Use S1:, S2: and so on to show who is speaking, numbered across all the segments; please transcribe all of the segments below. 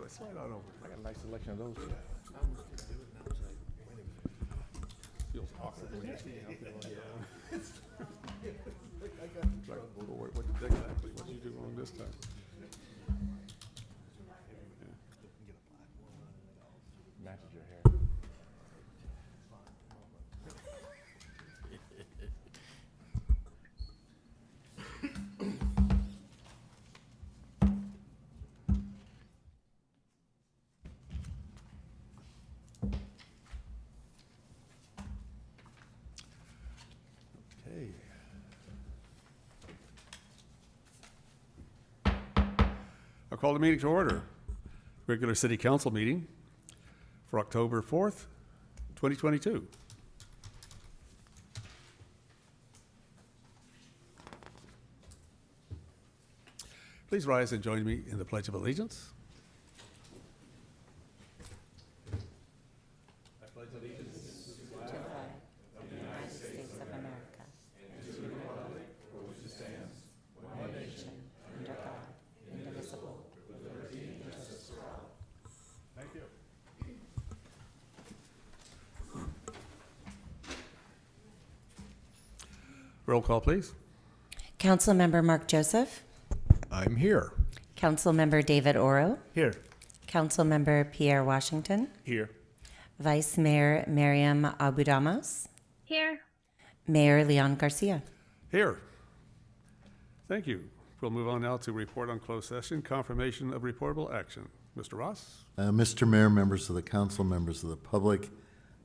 S1: way. Slide on over. I got a nice selection of those. Feels awkward when you're sitting out there. Yeah. Like, what exactly? What did you do wrong this time? Matches your hair. Okay. I'll call the meeting to order. Regular City Council meeting for October 4th, 2022. Please rise and join me in the Pledge of Allegiance. I pledge allegiance to the flag
S2: of the United States of America and to the republic for which it stands, one nation, under God, indivisible, with liberty and justice for all.
S1: Thank you. Roll call, please.
S2: Councilmember Mark Joseph.
S3: I'm here.
S2: Councilmember David Oro.
S3: Here.
S2: Councilmember Pierre Washington.
S3: Here.
S2: Vice Mayor Miriam Abudamos.
S4: Here.
S2: Mayor Leon Garcia.
S1: Here. Thank you. We'll move on now to report on closed session, confirmation of reportable action. Mr. Ross?
S3: Mr. Mayor, members of the council, members of the public,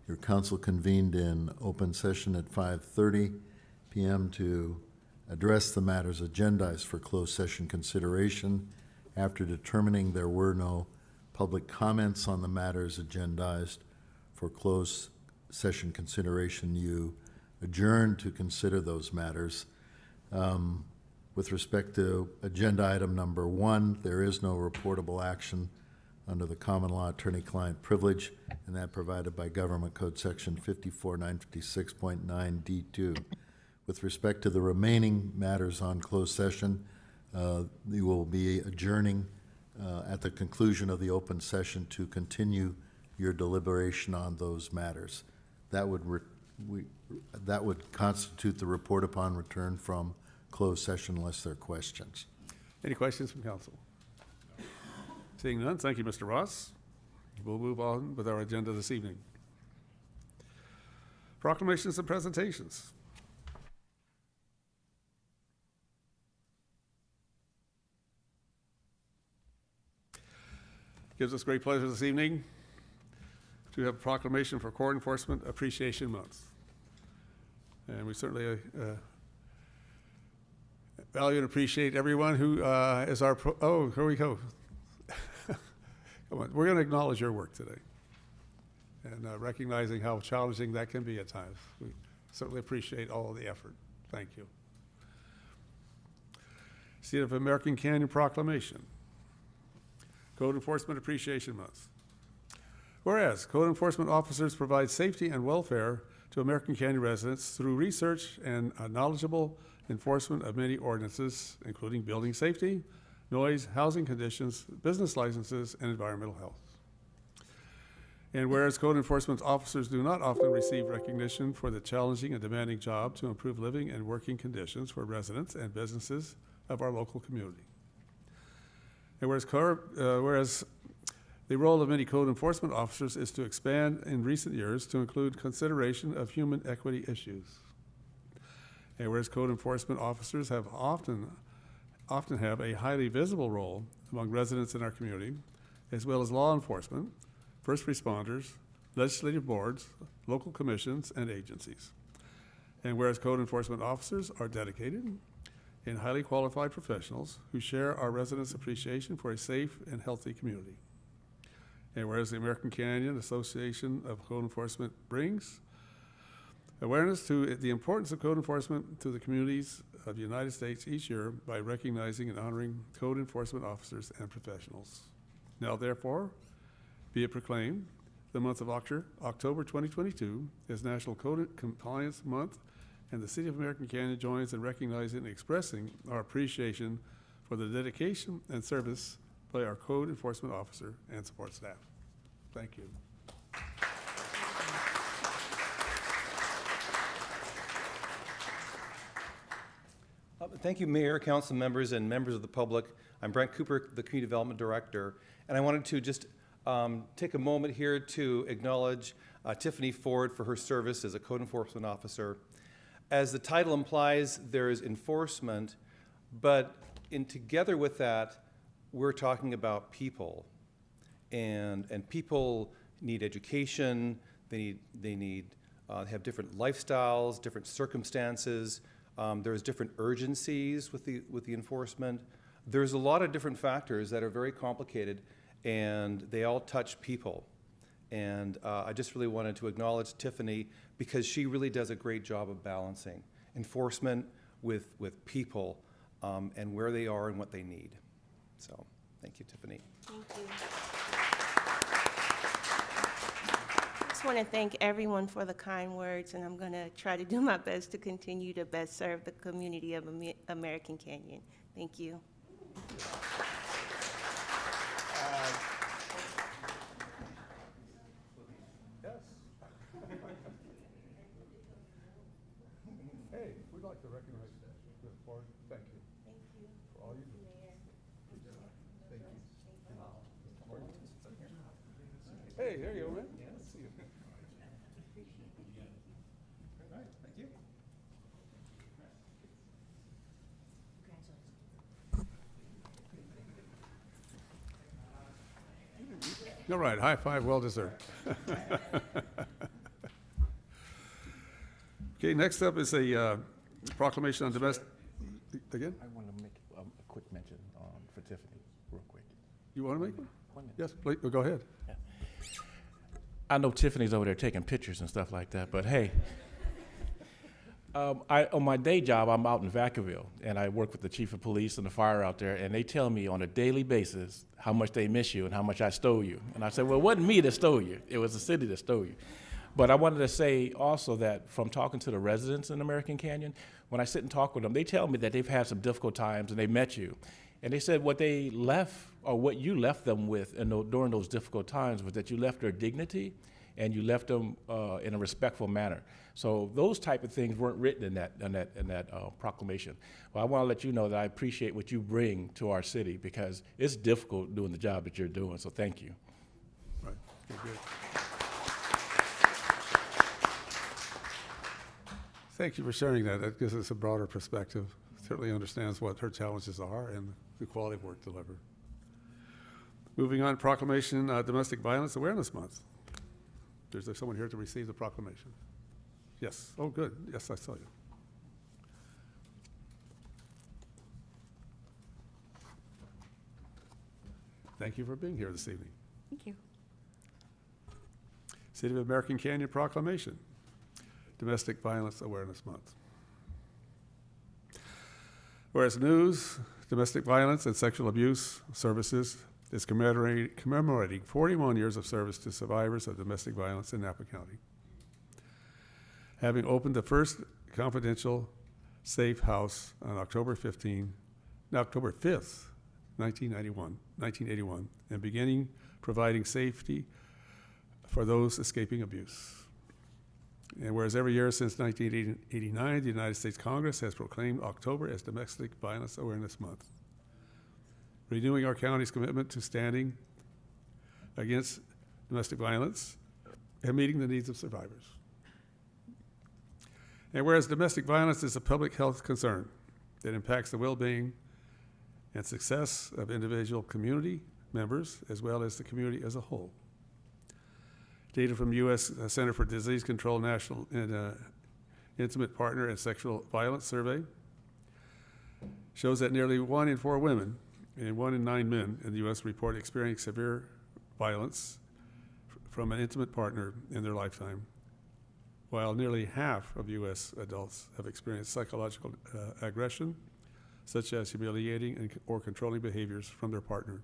S3: your council convened in open session at 5:30 p.m. to address the matters agendized for closed session consideration. After determining there were no public comments on the matters agendized for closed session consideration, you adjourned to consider those matters. With respect to agenda item number 1, there is no reportable action under the common law attorney-client privilege, and that provided by Government Code Section 54956.9 D2. With respect to the remaining matters on closed session, you will be adjourning at the conclusion of the open session to continue your deliberation on those matters. That would constitute the report upon return from closed session unless there are questions.
S1: Any questions from council? Seeing none, thank you, Mr. Ross. We'll move on with our agenda this evening. Proclamations and presentations. Gives us great pleasure this evening to have a proclamation for Court Enforcement Appreciation Month. And we certainly value and appreciate everyone who is our, oh, here we go. Come on, we're going to acknowledge your work today. And recognizing how challenging that can be at times. We certainly appreciate all of the effort. Thank you. State of American Canyon Proclamation. Code Enforcement Appreciation Month. Whereas code enforcement officers provide safety and welfare to American Canyon residents through research and knowledgeable enforcement of many ordinances, including building safety, noise, housing conditions, business licenses, and environmental health. And whereas code enforcement officers do not often receive recognition for the challenging and demanding job to improve living and working conditions for residents and businesses of our local community. And whereas the role of many code enforcement officers is to expand in recent years to include consideration of human equity issues. And whereas code enforcement officers have often have a highly visible role among residents in our community, as well as law enforcement, first responders, legislative boards, local commissions, and agencies. And whereas code enforcement officers are dedicated and highly qualified professionals who share our residents' appreciation for a safe and healthy community. And whereas the American Canyon Association of Code Enforcement brings awareness to the importance of code enforcement to the communities of the United States each year by recognizing and honoring code enforcement officers and professionals. Now therefore, be it proclaimed, the month of October 2022 is National Code Compliance Month, and the City of American Canyon joins in recognizing and expressing our appreciation for the dedication and service by our code enforcement officer and support staff. Thank you.
S4: Thank you, Mayor, council members, and members of the public. I'm Brent Cooper, the Community Development Director, and I wanted to just take a moment here to acknowledge Tiffany Ford for her service as a code enforcement officer. As the title implies, there is enforcement, but together with that, we're talking about people, and people need education. They have different lifestyles, different circumstances. There's different urgencies with the enforcement. There's a lot of different factors that are very complicated, and they all touch people. And I just really wanted to acknowledge Tiffany because she really does a great job of balancing enforcement with people and where they are and what they need. So thank you, Tiffany.
S5: Thank you. I just want to thank everyone for the kind words, and I'm going to try to do my best to continue to best serve the community of American Canyon. Thank you.
S1: Yes. Hey, we'd like to recognize Ms. Ford. Thank you.
S5: Thank you.
S1: For all you do. Thank you. Hey, there you go, man. Let's see you.
S4: Thank you.
S1: All right, high five, well deserved. Okay, next up is a proclamation on domestic, again?
S6: I want to make a quick mention for Tiffany, real quick.
S1: You want to make one?
S6: 1 minute.
S1: Yes, please, go ahead.
S6: I know Tiffany's over there taking pictures and stuff like that, but hey, on my day job, I'm out in Vacaville, and I work with the chief of police and the fire out there, and they tell me on a daily basis how much they miss you and how much I stole you. And I said, well, it wasn't me that stole you. It was the city that stole you. But I wanted to say also that from talking to the residents in American Canyon, when I sit and talk with them, they tell me that they've had some difficult times and they met you. And they said what they left, or what you left them with during those difficult times, was that you left their dignity and you left them in a respectful manner. So those type of things weren't written in that proclamation. Well, I want to let you know that I appreciate what you bring to our city because it's difficult doing the job that you're doing. So thank you.
S1: Right, good. Thank you for sharing that. That gives us a broader perspective. Certainly understands what her challenges are and the quality of work delivered. Moving on, proclamation, Domestic Violence Awareness Month. Is there someone here to receive the proclamation? Yes. Oh, good. Yes, I saw you. Thank you for being here this evening.
S2: Thank you.
S1: City of American Canyon Proclamation, Domestic Violence Awareness Month. Whereas news, domestic violence, and sexual abuse services is commemorating 41 years of service to survivors of domestic violence in Napa County. Having opened the first confidential safe house on October 5th, 1981, and beginning providing safety for those escaping abuse. And whereas every year since 1989, the United States Congress has proclaimed October as Domestic Violence Awareness Month, renewing our county's commitment to standing against domestic violence and meeting the needs of survivors. And whereas domestic violence is a public health concern that impacts the well-being and success of individual community members as well as the community as a whole. Data from U.S. Center for Disease Control National Intimate Partner and Sexual Violence Survey shows that nearly 1 in 4 women and 1 in 9 men in the U.S. report experiencing severe violence from an intimate partner in their lifetime, while nearly half of U.S. adults have experienced psychological aggression, such as humiliating or controlling behaviors from their partner.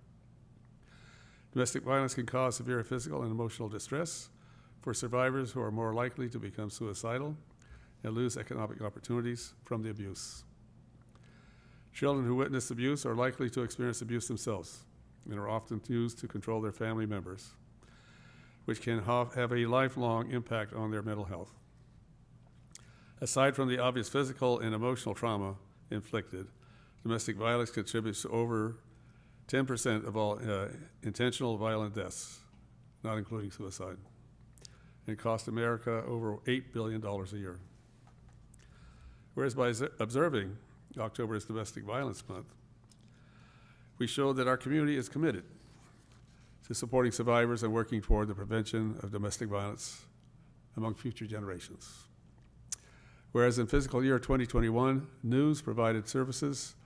S1: Domestic violence can cause severe physical and emotional distress for survivors who are more likely to become suicidal and lose economic opportunities from the abuse. Children who witness abuse are likely to experience abuse themselves and are often used to control their family members, which can have a lifelong impact on their mental health. Aside from the obvious physical and emotional trauma inflicted, domestic violence contributes to over 10% of all intentional violent deaths, not including suicide, and cost America over $8 billion a year. Whereas by observing October as Domestic Violence Month, we show that our community is committed to supporting survivors and working toward the prevention of domestic violence among future generations. Whereas in fiscal year 2021, News provided services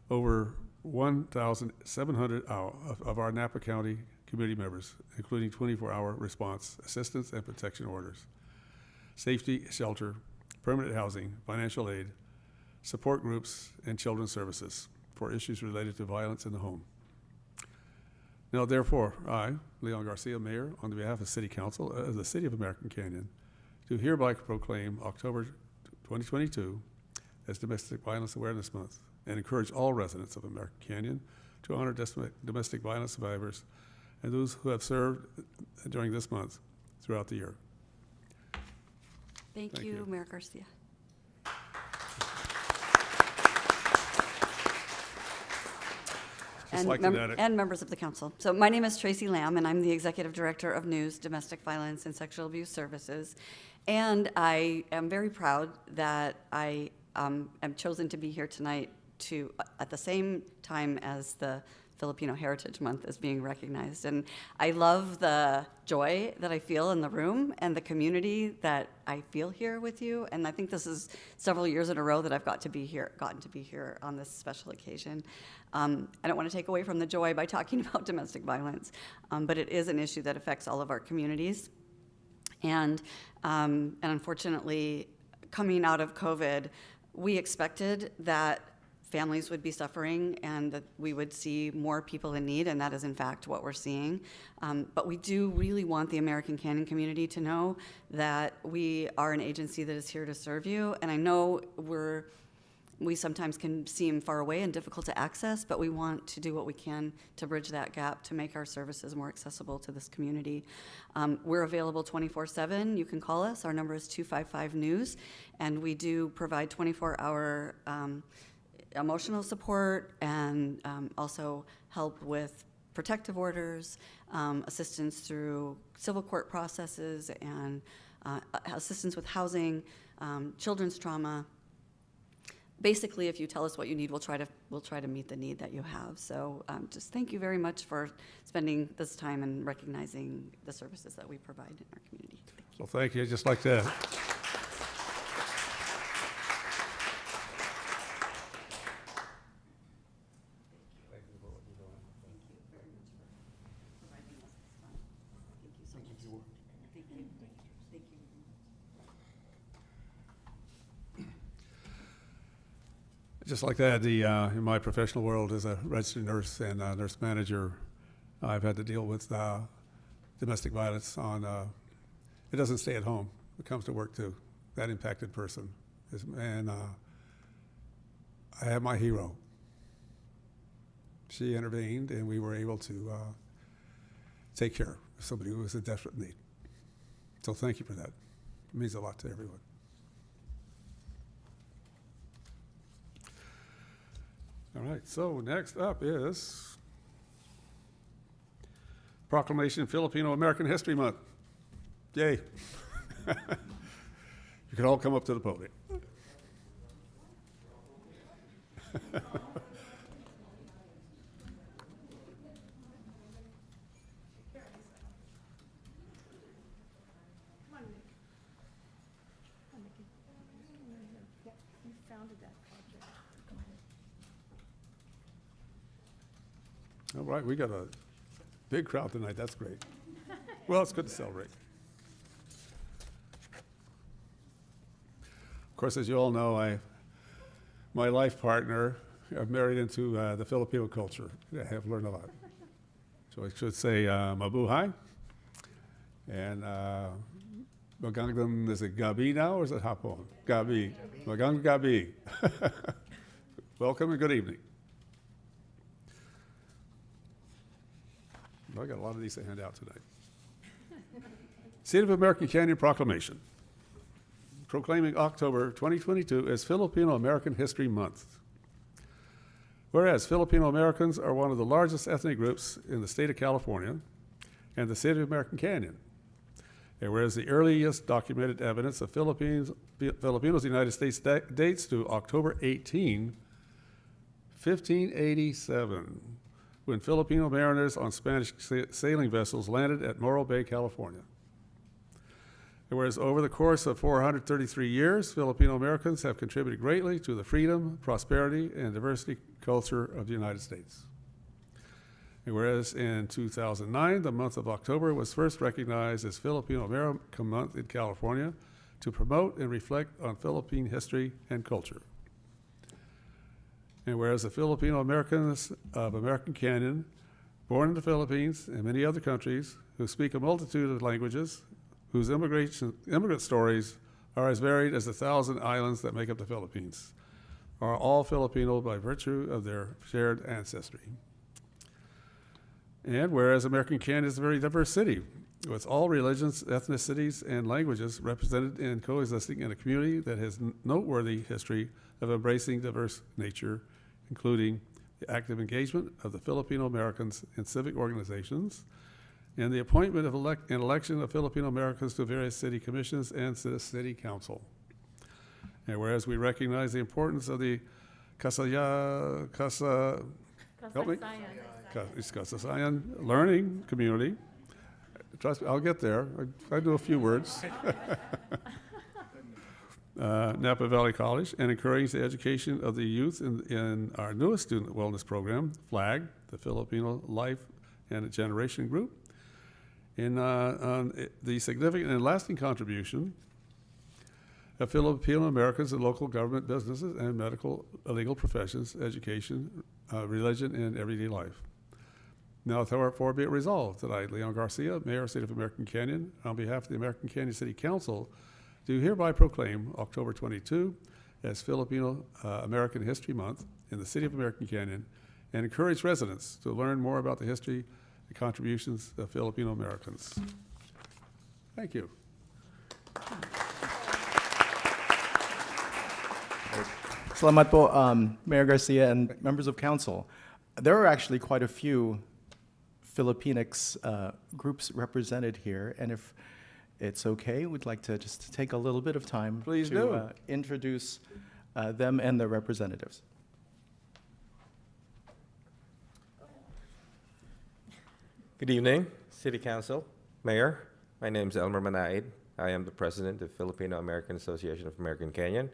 S1: over 1,700 of our Napa County community members, including 24-hour response, assistance and protection orders, safety, shelter, permanent housing, financial aid, support groups, and children's services for issues related to violence in the home. Now, therefore, I, Leon Garcia, Mayor, on behalf of City Council of the City of American Canyon, do hereby proclaim October 2022 as Domestic Violence Awareness Month and encourage all residents of American Canyon to honor domestic violence survivors and those who have served during this month throughout the year.
S7: Thank you, Mayor Garcia. And members of the council. So my name is Tracy Lamb, and I'm the Executive Director of News, Domestic Violence, and Sexual Abuse Services. And I am very proud that I am chosen to be here tonight to, at the same time as the Filipino Heritage Month is being recognized. And I love the joy that I feel in the room and the community that I feel here with you. And I think this is several years in a row that I've gotten to be here on this special occasion. I don't want to take away from the joy by talking about domestic violence, but it is an issue that affects all of our communities. And unfortunately, coming out of COVID, we expected that families would be suffering and that we would see more people in need, and that is in fact what we're seeing. But we do really want the American Canyon community to know that we are an agency that is here to serve you. And I know we sometimes can seem far away and difficult to access, but we want to do what we can to bridge that gap to make our services more accessible to this community. We're available 24/7. You can call us. Our number is 255-NEWS, and we do provide 24-hour emotional support and also help with protective orders, assistance through civil court processes, and assistance with housing, children's trauma. Basically, if you tell us what you need, we'll try to meet the need that you have. So just thank you very much for spending this time and recognizing the services that we provide in our community.
S1: Well, thank you. I'd just like to just like that, in my professional world as a registered nurse and a nurse manager, I've had to deal with domestic violence it doesn't stay at home. It comes to work too. That impacted person. And I have my hero. She intervened and we were able to take care of somebody who was in desperate need. So thank you for that. It means a lot to everyone. All right, so next up is Proclamation Filipino American History Month. Yay. You can all come up to the podium. All right, we got a big crowd tonight. That's great. Well, it's good to celebrate. Of course, as you all know, my life partner, I've married into the Filipino culture. I have learned a lot. So I should say mabuhay. And magandang, is it gabi now or is it hapon? Gabi. Magandang gabi. Welcome and good evening. I got a lot of these to hand out tonight. City of American Canyon Proclamation, proclaiming October 2022 as Filipino American History Month. Whereas Filipino Americans are one of the largest ethnic groups in the state of California and the City of American Canyon, and whereas the earliest documented evidence of Filipinos in the United States dates to October 18, 1587, when Filipino mariners on Spanish sailing vessels landed at Morro Bay, California. And whereas over the course of 433 years, Filipino Americans have contributed greatly to the freedom, prosperity, and diversity culture of the United States. And whereas in 2009, the month of October was first recognized as Filipino American Month in California to promote and reflect on Philippine history and culture. And whereas the Filipino Americans of American Canyon, born in the Philippines and many other countries, who speak a multitude of languages, whose immigrant stories are as varied as the 1,000 islands that make up the Philippines, are all Filipino by virtue of their shared ancestry. And whereas American Canyon is a very diverse city, with all religions, ethnicities, and languages represented and coexisting in a community that has noteworthy history of embracing diverse nature, including the active engagement of the Filipino Americans in civic organizations, and the appointment of and election of Filipino Americans to various city commissions and to the city council. And whereas we recognize the importance of the Kasayan learning community, trust me, I'll get there. I know a few words. Napa Valley College, and encourage the education of the youth in our newest student wellness program, FLAG, the Filipino Life and Generation Group, on the significant and lasting contribution of Filipino Americans in local government, businesses, and medical, legal professions, education, religion, and everyday life. Now, therefore, be it resolved that I, Leon Garcia, Mayor, State of American Canyon, on behalf of the American Canyon City Council, do hereby proclaim October 22 as Filipino American History Month in the City of American Canyon, and encourage residents to learn more about the history and contributions of Filipino Americans. Thank you.
S8: Salamat po, Mayor Garcia and members of council. There are actually quite a few Filipinx groups represented here, and if it's okay, we'd like to just take a little bit of time
S1: Please
S8: to
S1: do.
S8: Introduce them and their representatives.
S9: Good evening, City Council, Mayor. My name is Elmer Manaid. I am the President of Filipino American Association of American Canyon.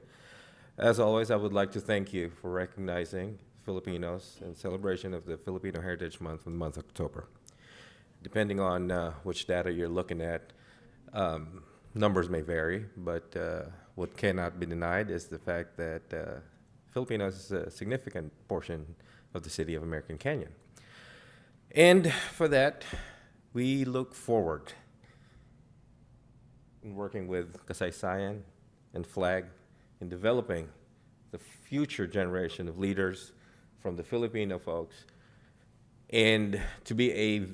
S9: As always, I would like to thank you for recognizing Filipinos in celebration of the Filipino Heritage Month in the month of October. Depending on which data you're looking at, numbers may vary, but what cannot be denied is the fact that Filipinos is a significant portion of the City of American Canyon. And for that, we look forward in working with Kasaysayan and FLAG in developing the future generation of leaders from the Filipino folks and to be a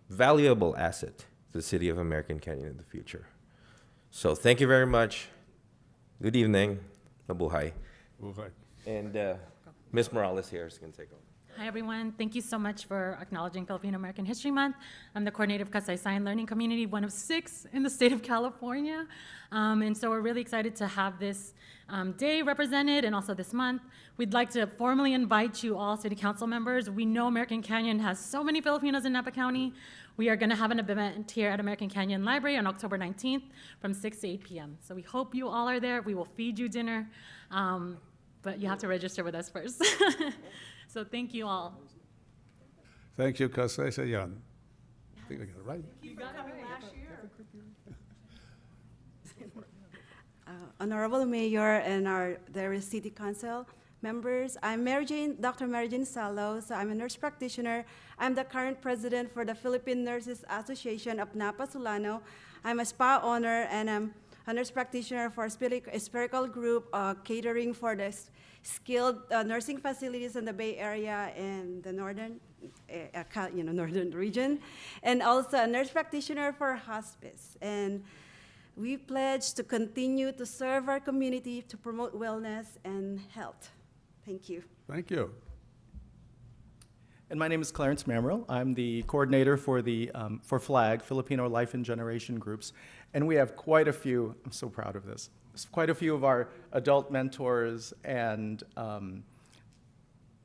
S9: valuable asset to the City of American Canyon in the future. So thank you very much. Good evening. Mabuhay.
S1: Okay.
S9: And Ms. Morales here is going to take over.
S10: Hi, everyone. Thank you so much for acknowledging Filipino American History Month. I'm the coordinator of Kasaysayan Learning Community, one of 6 in the state of California. And so we're really excited to have this day represented and also this month. We'd like to formally invite you all, City Council members. We know American Canyon has so many Filipinos in Napa County. We are going to have an event here at American Canyon Library on October 19th from 6 to 8 p.m. So we hope you all are there. We will feed you dinner, but you have to register with us first. So thank you all.
S1: Thank you, Kasaysayan. I think I got it right.
S11: Honorable Mayor and our City Council members, I'm Dr. Mary Jane Salos. I'm a nurse practitioner. I'm the current president for the Philippine Nurses Association of Napa Solano. I'm a spa owner, and I'm a nurse practitioner for a spherical group catering for the skilled nursing facilities in the Bay Area and the northern region, and also a nurse practitioner for hospice. And we pledge to continue to serve our community to promote wellness and health. Thank you.
S1: Thank you.
S8: And my name is Clarence Mamrell. I'm the coordinator for the for FLAG, Filipino Life and Generation Groups. And we have quite a few, I'm so proud of this, quite a few of our adult mentors and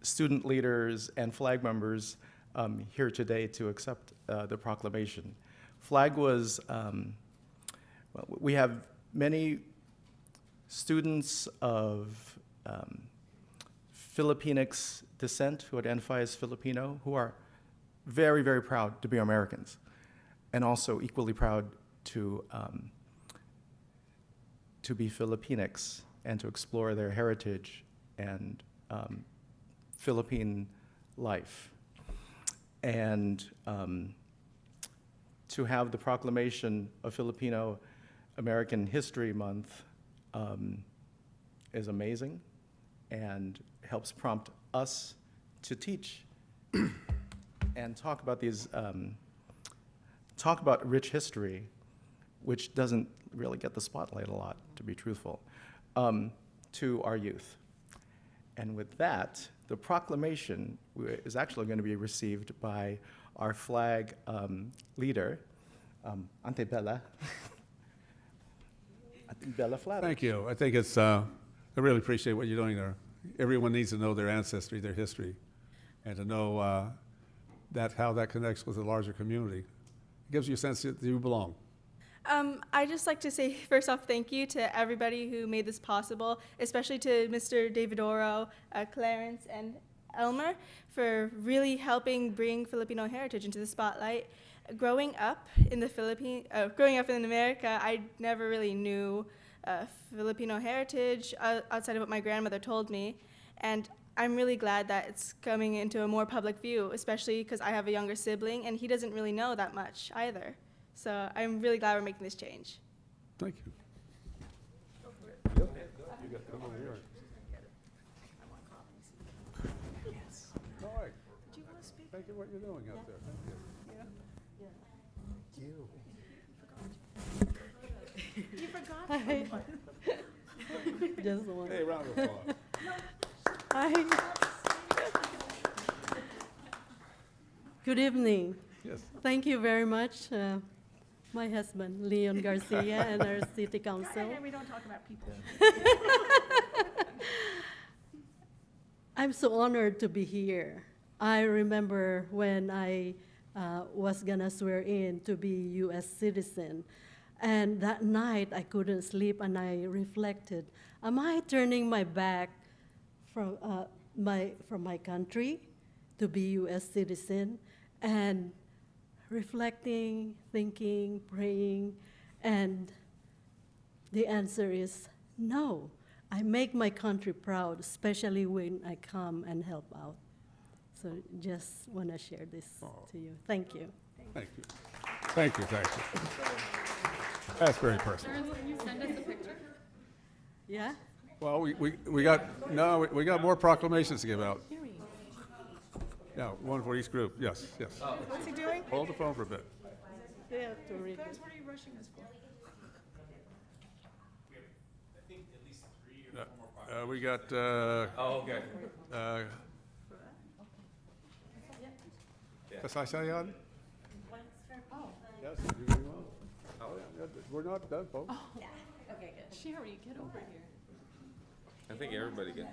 S8: student leaders and FLAG members here today to accept the proclamation. FLAG was, well, we have many students of Filipinx descent who identify as Filipino, who are very, very proud to be Americans, and also equally proud to be Filipinx and to explore their heritage and Philippine life. And to have the proclamation of Filipino American History Month is amazing and helps prompt us to teach and talk about these, talk about rich history, which doesn't really get the spotlight a lot, to be truthful, to our youth. And with that, the proclamation is actually going to be received by our FLAG leader, Ante Bella. Bella Flatter.
S1: Thank you. I think it's, I really appreciate what you're doing there. Everyone needs to know their ancestry, their history, and to know how that connects with the larger community. It gives you a sense that you belong.
S12: I'd just like to say, first off, thank you to everybody who made this possible, especially to Mr. David Oro, Clarence, and Elmer for really helping bring Filipino heritage into the spotlight. Growing up in the Philippines, growing up in America, I never really knew Filipino heritage outside of what my grandmother told me, and I'm really glad that it's coming into a more public view, especially because I have a younger sibling and he doesn't really know that much either. So I'm really glad we're making this change.
S1: Thank you.
S12: Go for it.
S1: Yep. You got come over here.
S12: Yes.
S1: All right.
S12: Do you want to speak?
S1: Thank you for what you're doing out there. Thank you.
S12: You forgot.
S13: Hi. Just one.
S1: Hey, round of applause.
S13: Hi. Good evening.
S1: Yes.
S13: Thank you very much, my husband, Leon Garcia, and our city council.
S12: We don't talk about people.
S13: I'm so honored to be here. I remember when I was gonna swear in to be U.S. citizen, and that night I couldn't sleep, and I reflected: am I turning my back from my country to be U.S. citizen? And reflecting, thinking, praying, and the answer is no. I make my country proud, especially when I come and help out. So just want to share this to you. Thank you.
S1: Thank you. Thank you. Thank you. That's very personal.
S10: Can you send us a picture?
S13: Yeah?
S1: Well, we got more proclamations to give out. Yeah, one for each group. Yes, yes.
S12: What's he doing?
S1: Hold the phone for a bit.
S13: You have to read
S12: Guys,
S13: it.
S12: what are you rushing us for?
S1: We got,
S9: okay.
S1: Kasasayan? Yes, you doing well? Oh, yeah, we're not done, folks.
S10: Sherry, get over here.
S9: I think everybody gets.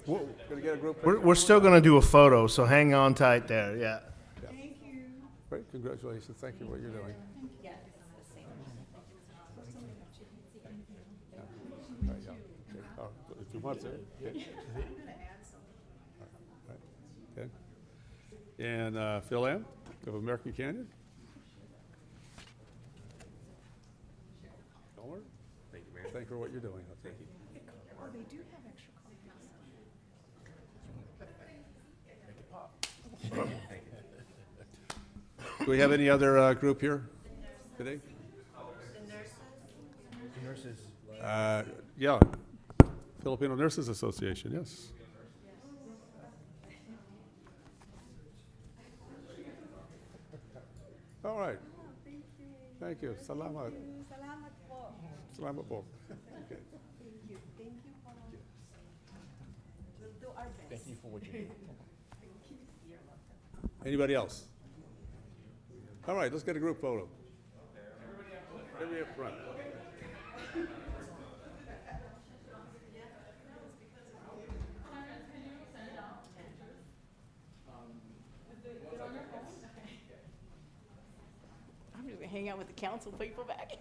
S1: We're gonna get a group.
S14: We're still going to do a photo, so hang on tight there. Yeah.
S12: Thank you.
S1: Great, congratulations. Thank you for what you're doing. Yeah, right, yeah. Okay. Oh, if you want to. Okay. All right. Okay. And Phil Ann of American Canyon. Elmer?
S9: Thank you, Mayor.
S1: Thank you for what you're doing. Thank you.
S12: Oh, they do have extra copies.
S1: Do we have any other group here today? Yeah, Filipino Nurses Association, yes. All right. Thank you. Salamat.
S11: Salamat po.
S1: Salamat po. Okay.
S11: Thank you. Thank you po. We'll do our best.
S6: Thank you for what you do.
S1: Anybody else? All right, let's get a group photo. Everybody up front.
S15: I'm just gonna hang out with the council people back here.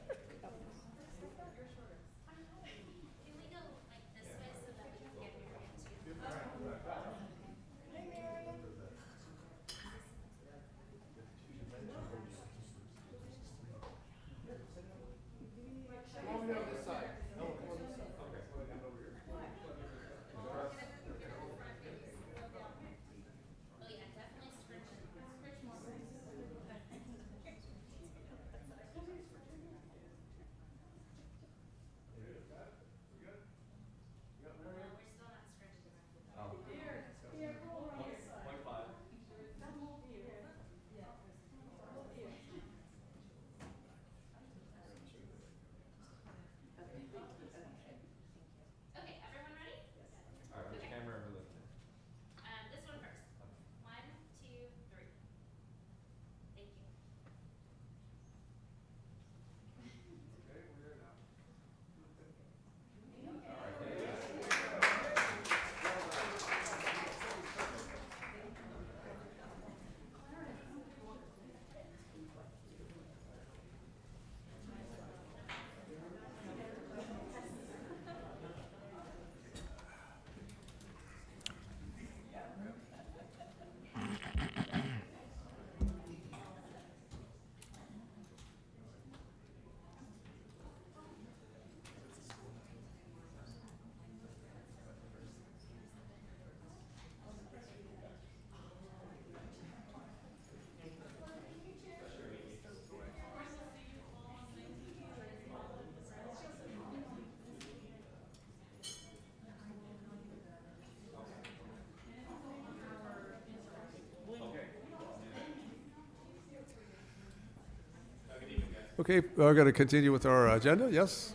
S1: Okay, we're going to continue with our agenda, yes?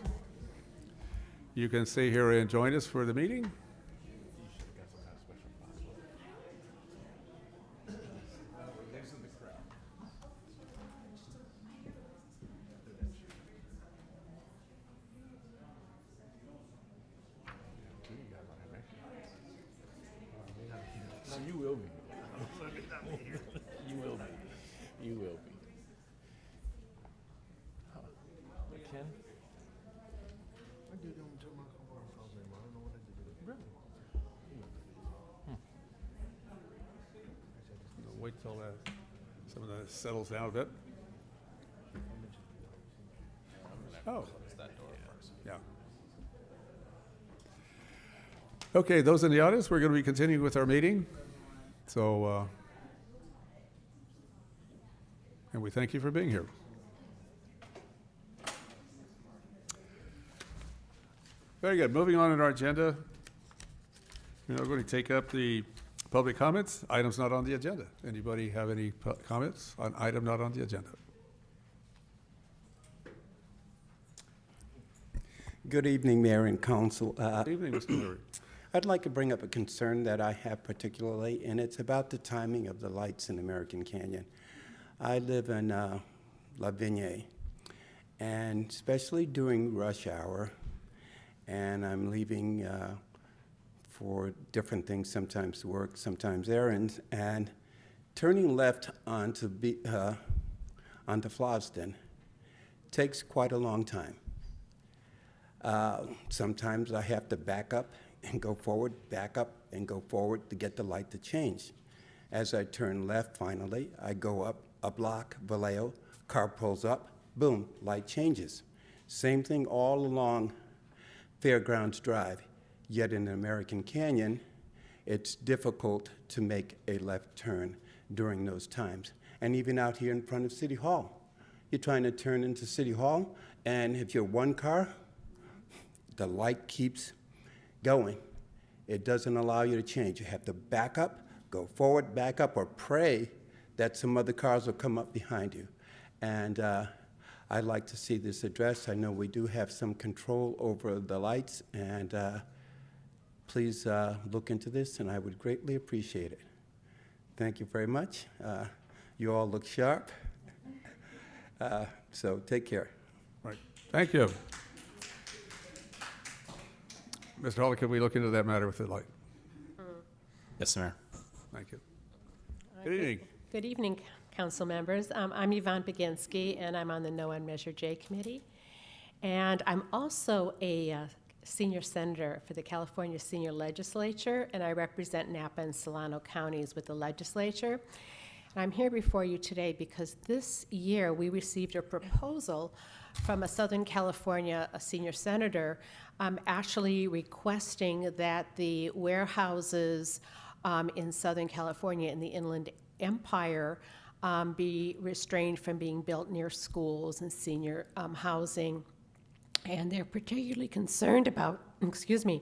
S1: You can stay here and join us for the meeting.
S6: You will be. You will be. You will be. Ken?
S14: I did them until my car fell in. I don't know what I did with it.
S6: Really?
S1: Wait till some of that settles down a bit. Oh. Yeah. Okay, those in the audience, we're going to be continuing with our meeting. So, and we thank you for being here. Very good. Moving on in our agenda, we're now going to take up the public comments, items not on the agenda. Anybody have any comments on item not on the agenda?
S16: Good evening, Mayor and Council.
S1: Good evening, Mr. Leary.
S16: I'd like to bring up a concern that I have particularly, and it's about the timing of the lights in American Canyon. I live in La Vigne, and especially during rush hour, and I'm leaving for different things, sometimes work, sometimes errands, and turning left onto Flosden takes quite a long time. Sometimes I have to back up and go forward, back up and go forward to get the light to change. As I turn left finally, I go up a block, Vallejo, car pulls up, boom, light changes. Same thing all along Fairgrounds Drive, yet in American Canyon, it's difficult to make a left turn during those times. And even out here in front of City Hall, you're trying to turn into City Hall, and if you're one car, the light keeps going. It doesn't allow you to change. You have to back up, go forward, back up, or pray that some other cars will come up behind you. And I'd like to see this addressed. I know we do have some control over the lights, and please look into this, and I would greatly appreciate it. Thank you very much. You all look sharp, so take care.
S1: Right. Thank you. Mr. Hawley, can we look into that matter with the light?
S17: Yes, Mayor.
S1: Thank you. Good evening.
S18: Good evening, council members. I'm Yvonne Baginski, and I'm on the No on Measure J committee. And I'm also a senior senator for the California Senior Legislature, and I represent Napa and Solano counties with the legislature. And I'm here before you today because this year we received a proposal from a Southern California senior senator actually requesting that the warehouses in Southern California in the Inland Empire be restrained from being built near schools and senior housing. And they're particularly concerned about, the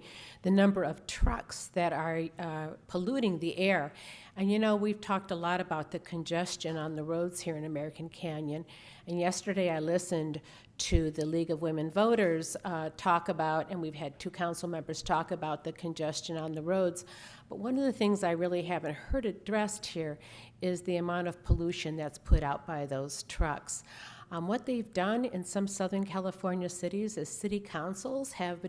S18: number of trucks that are polluting the air. And you know, we've talked a lot about the congestion on the roads here in American Canyon. And yesterday I listened to the League of Women Voters talk about, and we've had 2 council members talk about the congestion on the roads. But one of the things I really haven't heard addressed here is the amount of pollution that's put out by those trucks. What they've done in some Southern California cities is city councils have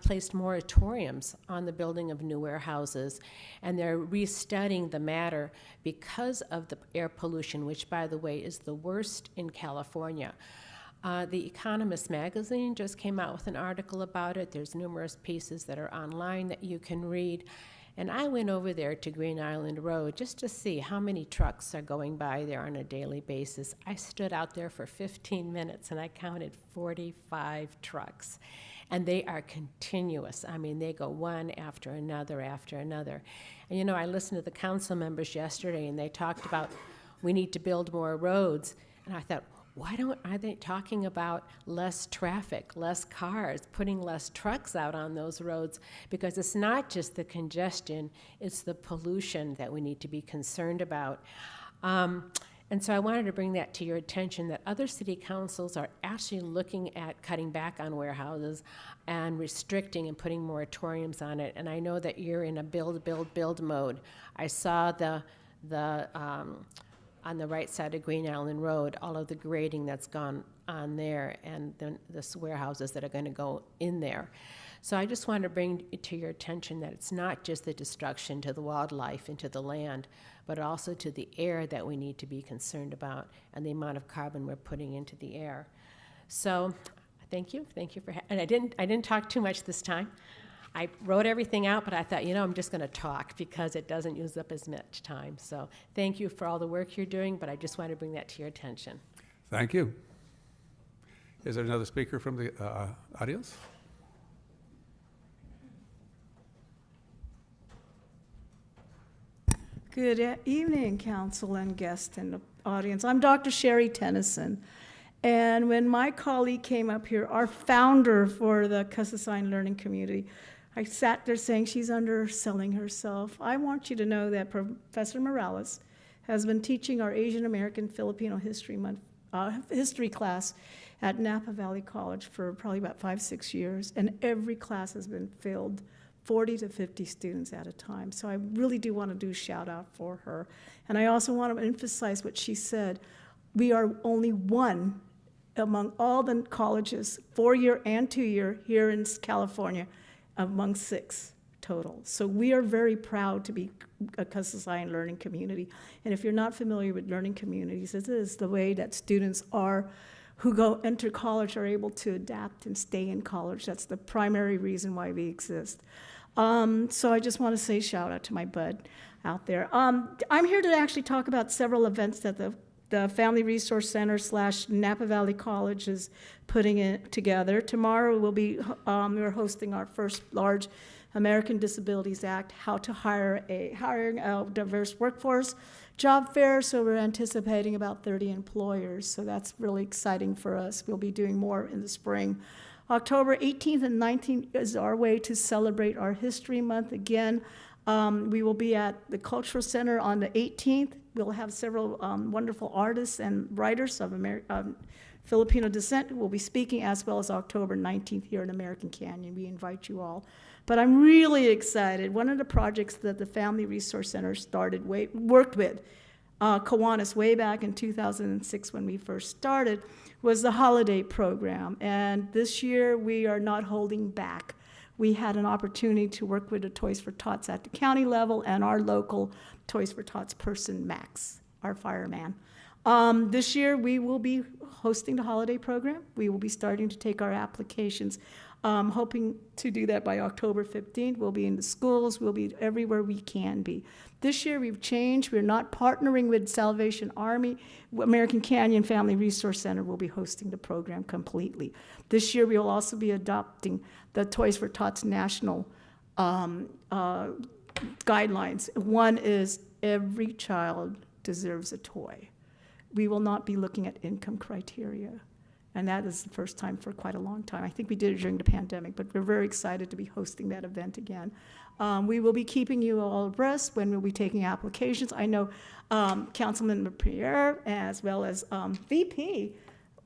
S18: placed moratoriums on the building of new warehouses, and they're restudying the matter because of the air pollution, which, by the way, is the worst in California. The Economist magazine just came out with an article about it. There's numerous pieces that are online that you can read. And I went over there to Green Island Road just to see how many trucks are going by there on a daily basis. I stood out there for 15 minutes and I counted 45 trucks. And they are continuous. I mean, they go one after another after another. And you know, I listened to the council members yesterday and they talked about we need to build more roads. And I thought, are they talking about less traffic, less cars, putting less trucks out on those roads? Because it's not just the congestion, it's the pollution that we need to be concerned about. And so I wanted to bring that to your attention, that other city councils are actually looking at cutting back on warehouses and restricting and putting moratoriums on it. And I know that you're in a build mode. I saw on the right side of Green Island Road, all of the grading that's gone on there and the warehouses that are going to go in there. So I just want to bring to your attention that it's not just the destruction to the wildlife and to the land, but also to the air that we need to be concerned about and the amount of carbon we're putting into the air. So thank you for, and I didn't talk too much this time. I wrote everything out, but I thought, I'm just going to talk because it doesn't use up as much time. So thank you for all the work you're doing, but I just want to bring that to your attention.
S1: Thank you. Is there another speaker from the audience?
S15: Good evening, council and guests in the audience. I'm Dr. Sherry Tennyson. And when my colleague came up here, our founder for the Cussasign Learning Community, I sat there saying she's underselling herself. I want you to know that Professor Morales has been teaching our Asian American Filipino history class at Napa Valley College for probably about 5-6 years, and every class has been filled 40 to 50 students at a time. So I really do want to do a shout out for her. And I also want to emphasize what she said. We are only one among all the colleges, 4-year and 2-year here in California, among 6 total. So we are very proud to be a Cussasign learning community. And if you're not familiar with learning communities, this is the way that students who enter college are able to adapt and stay in college. That's the primary reason why we exist. So I just want to say shout out to my bud out there. I'm here to actually talk about several events that the Family Resource Center / Napa Valley College is putting it together. Tomorrow we're hosting our first large American Disabilities Act, how to hiring a diverse workforce job fair. So we're anticipating about 30 employers. So that's really exciting for us. We'll be doing more in the spring. October 18th and 19th is our way to celebrate our History Month again. We will be at the Cultural Center on the 18th. We'll have several wonderful artists and writers of Filipino descent who will be speaking, as well as October 19th here in American Canyon. We invite you all. But I'm really excited. One of the projects that the Family Resource Center worked with Kiwanis way back in 2006 when we first started was the holiday program. And this year we are not holding back. We had an opportunity to work with the Toys for Tots at the county level and our local Toys for Tots person, Max, our fireman. This year we will be hosting the holiday program. We will be starting to take our applications. Hoping to do that by October 15th. We'll be in the schools. We'll be everywhere we can be. This year we've changed. We're not partnering with Salvation Army. American Canyon Family Resource Center will be hosting the program completely. This year we will also be adopting the Toys for Tots national guidelines. One is every child deserves a toy. We will not be looking at income criteria. And that is the first time for quite a long time. I think we did it during the pandemic, but we're very excited to be hosting that event again. We will be keeping you all abreast when we'll be taking applications. I know Councilman Pierre, as well as VP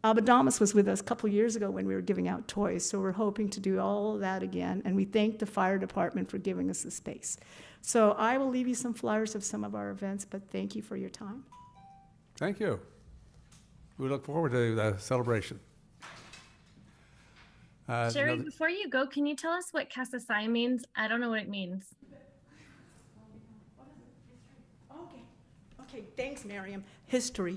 S15: Abadamas was with us a couple years ago when we were giving out toys. So we're hoping to do all of that again. And we thank the fire department for giving us the space. So I will leave you some flyers of some of our events, but thank you for your time.
S1: Thank you. We look forward to the celebration.
S19: Sherry, before you go, can you tell us what Kasasai means? I don't know what it means.
S15: Okay, thanks, Miriam. History.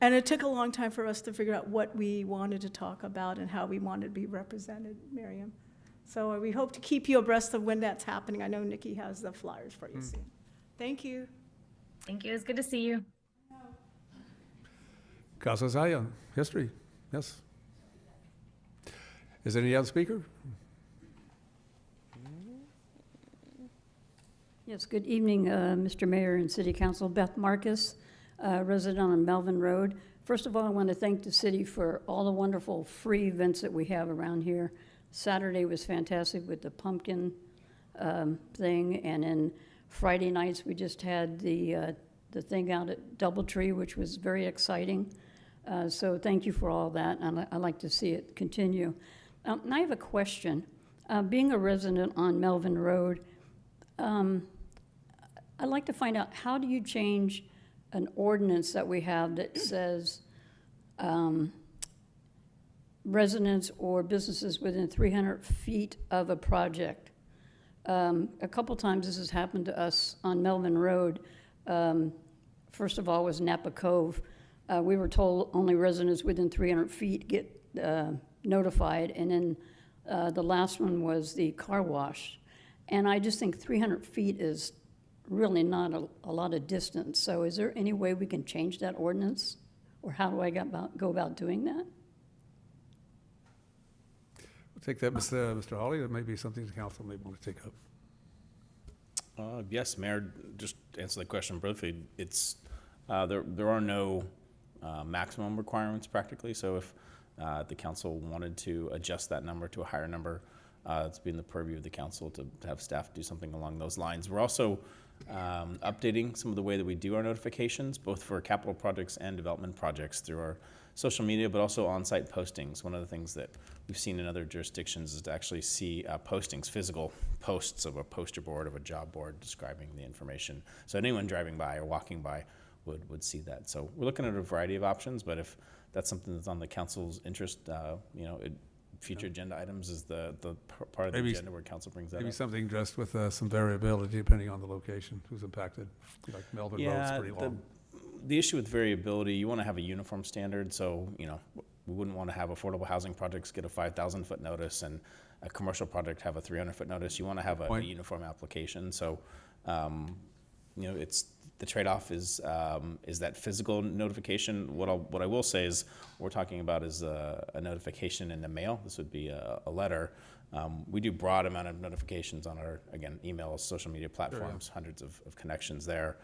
S15: And it took a long time for us to figure out what we wanted to talk about and how we wanted to be represented, Miriam. So we hope to keep you abreast of when that's happening. I know Nikki has the flyers for you soon. Thank you.
S19: Thank you. It's good to see you.
S1: Casa Zion, history, yes. Is there any other speaker?
S20: Yes, good evening, Mr. Mayor and City Council. Beth Marcus, resident on Melvin Road. First of all, I want to thank the city for all the wonderful free events that we have around here. Saturday was fantastic with the pumpkin thing, and then Friday nights we just had the thing out at Doubletree, which was very exciting. So thank you for all that, and I'd like to see it continue. And I have a question. Being a resident on Melvin Road, I'd like to find out, how do you change an ordinance that we have that says residents or businesses within 300 feet of a project? A couple times this has happened to us on Melvin Road. First of all was Napa Cove. We were told only residents within 300 feet get notified, and then the last one was the car wash. And I just think 300 feet is really not a lot of distance. So is there any way we can change that ordinance? Or how do I go about doing that?
S1: We'll take that, Mr. Hawley. That may be something the council may want to take up.
S17: Yes, Mayor, just to answer the question briefly, it's, there are no maximum requirements practically. So if the council wanted to adjust that number to a higher number, it's been the purview of the council to have staff do something along those lines. We're also updating some of the way that we do our notifications, both for capital projects and development projects, through our social media, but also on-site postings. One of the things that we've seen in other jurisdictions is to actually see postings, physical posts of a poster board, of a job board describing the information. So anyone driving by or walking by would see that. So we're looking at a variety of options, but if that's something that's on the council's interest, future agenda items is the part of the agenda where council brings that up.
S1: Maybe something just with some variability depending on the location, who's impacted. Like Melvin Road's pretty long.
S17: The issue with variability, you want to have a uniform standard. So, we wouldn't want to have affordable housing projects get a 5,000 foot notice and a commercial project have a 300 foot notice. You want to have a uniform application. So, it's the trade-off is that physical notification. What I will say is, what we're talking about is a notification in the mail. This would be a letter. We do broad amount of notifications on our, again, emails, social media platforms, hundreds of connections there.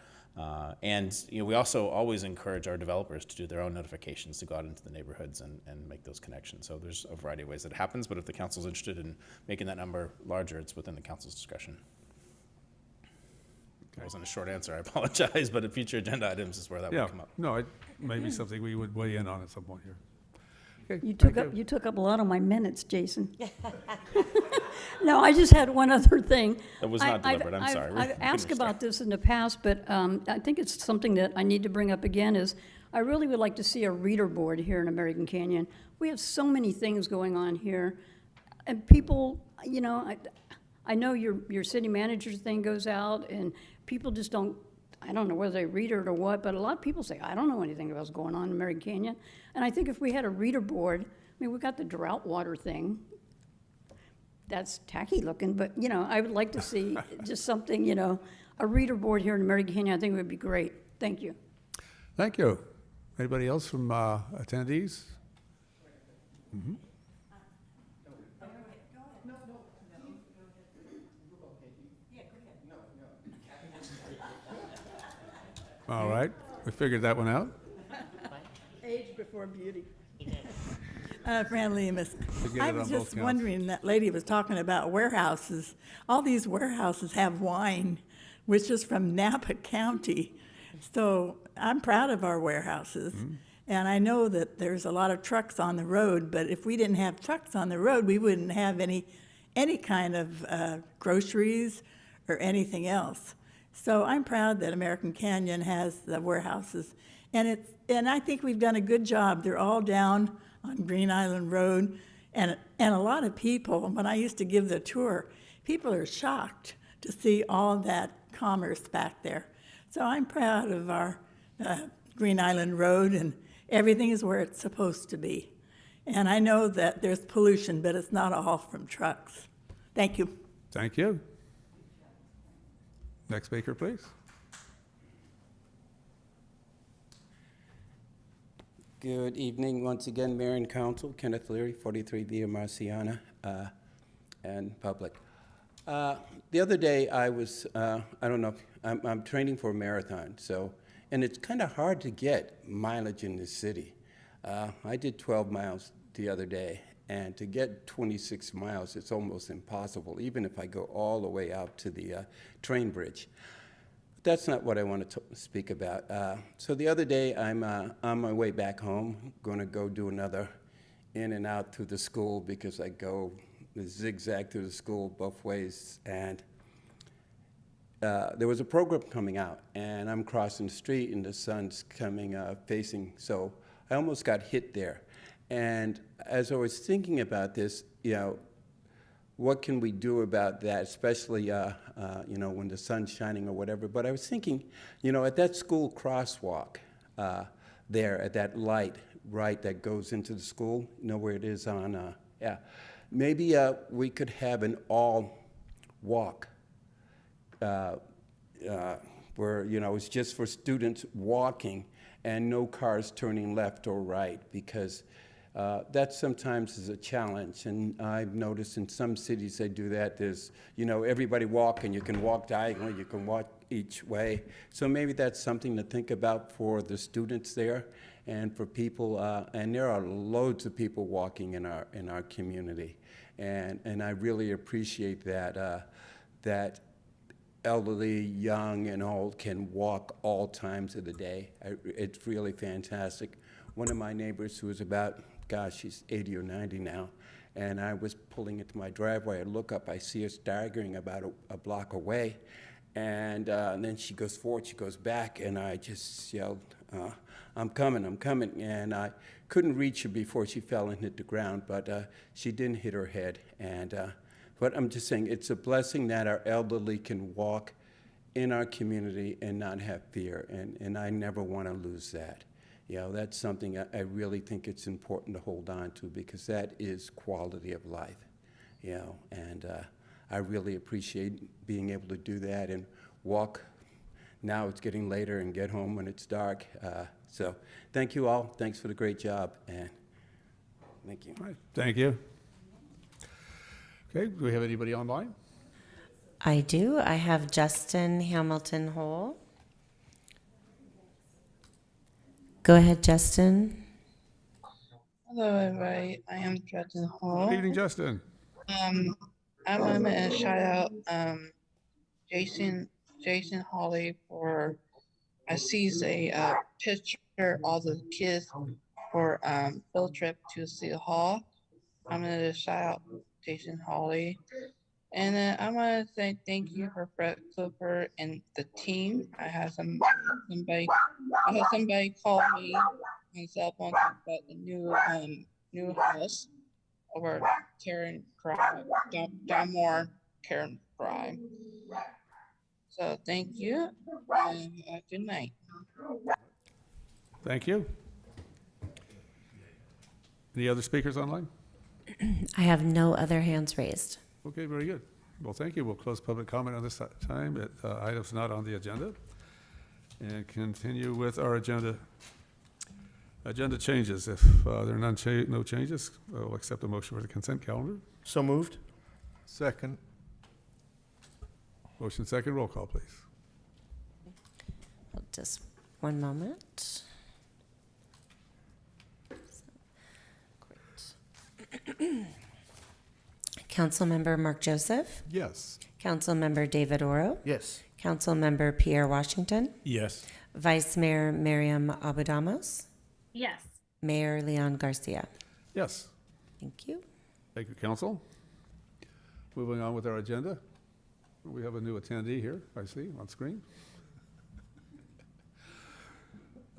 S17: And we also always encourage our developers to do their own notifications, to go out into the neighborhoods and make those connections. So there's a variety of ways that it happens, but if the council's interested in making that number larger, it's within the council's discretion. That wasn't a short answer, I apologize, but at future agenda items is where that would come up.
S1: No, it may be something we would weigh in on at some point here. Okay,
S20: You took up a lot of my minutes, Jason. No, I just had one other thing.
S17: That was not deliberate, I'm sorry.
S20: I've asked about this in the past, but I think it's something that I need to bring up again is I really would like to see a reader board here in American Canyon. We have so many things going on here, and people, I know your city manager thing goes out, and people just don't, I don't know whether they read it or what, but a lot of people say, I don't know anything about what's going on in American Canyon. And I think if we had a reader board, we've got the drought water thing. That's tacky looking, but, I would like to see just something, a reader board here in American Canyon, I think would be great. Thank you.
S1: Thank you. Anybody else from attendees? Mm-hmm. All right, we figured that one out.
S21: Age before beauty. Fran Lemus.
S1: Forget
S21: I
S1: it
S21: was
S1: on both
S21: just
S1: counts.
S21: wondering, that lady was talking about warehouses. All these warehouses have wine, which is from Napa County. So I'm proud of our warehouses. And I know that there's a lot of trucks on the road, but if we didn't have trucks on the road, we wouldn't have any kind of groceries or anything else. So I'm proud that American Canyon has the warehouses. And I think we've done a good job. They're all down on Green Island Road. And a lot of people, when I used to give the tour, people are shocked to see all that commerce back there. So I'm proud of our Green Island Road, and everything is where it's supposed to be. And I know that there's pollution, but it's not all from trucks. Thank you.
S1: Thank you. Next speaker, please.
S16: Good evening once again, Mayor and Council. Kenneth Leary, 43 Via Marciana, and public. The other day I was, I don't know, I'm training for a marathon, and it's kind of hard to get mileage in this city. I did 12 miles the other day, and to get 26 miles, it's almost impossible, even if I go all the way out to the train bridge. That's not what I want to speak about. So the other day, I'm on my way back home, going to go do another in and out through the school because I go zigzag through the school both ways. And there was a program coming out, and I'm crossing the street, and the sun's coming facing, so I almost got hit there. And as I was thinking about this, what can we do about that, especially, when the sun's shining or whatever. But I was thinking, at that school crosswalk there, at that light, right, that goes into the school, where it is on, maybe we could have an all-walk where, it's just for students walking and no cars turning left or right, because that sometimes is a challenge, and I've noticed in some cities they do that. There's, everybody walk, and you can walk diagonally, you can walk each way. So maybe that's something to think about for the students there and for people, and there are loads of people walking in our community. And I really appreciate that, that elderly, young, and old can walk all times of the day. It's really fantastic. One of my neighbors who is about, she's 80 or 90 now, and I was pulling into my driveway. I look up, I see her staggering about a block away, and then she goes forward, she goes back, and I just yelled, I'm coming, and I couldn't reach her before she fell and hit the ground, but she didn't hit her head. But I'm just saying, it's a blessing that our elderly can walk in our community and not have fear, and I never want to lose that. That's something I really think it's important to hold on to, because that is quality of life, and I really appreciate being able to do that and walk. Now it's getting later, and get home when it's dark. So thank you all. Thanks for the great job, and thank you.
S1: All right. Thank you. Okay, do we have anybody online?
S2: I do. I have Justin Hamilton Hole. Go ahead, Justin.
S3: Hello, everybody. I am Justin Hall.
S1: Good evening, Justin.
S3: I want to shout out Jason Hawley for I sees a picture of the kids for field trip to City Hall. I'm gonna shout out Jason Hawley. And then I want to say thank you for Fred Clipper and the team. I had somebody call me on cell phone about the new house over Karen Fry, Don Moore, Karen Fry. So thank you. Good night.
S1: Thank you. Any other speakers online?
S2: I have no other hands raised.
S1: Okay, very good. Well, thank you. We'll close public comment on this time at items not on the agenda and continue with our agenda changes. If there are no changes, we'll accept a motion for the consent calendar.
S14: So moved.
S22: Second.
S1: Motion second, roll call, please.
S2: Just one moment. Great. Councilmember Mark Joseph?
S22: Yes.
S2: Councilmember David Oro?
S14: Yes.
S2: Councilmember Pierre Washington?
S6: Yes.
S2: Vice Mayor Miriam Abudamos?
S19: Yes.
S2: Mayor Leon Garcia?
S1: Yes.
S2: Thank you.
S1: Thank you, council. Moving on with our agenda. We have a new attendee here, I see, on screen.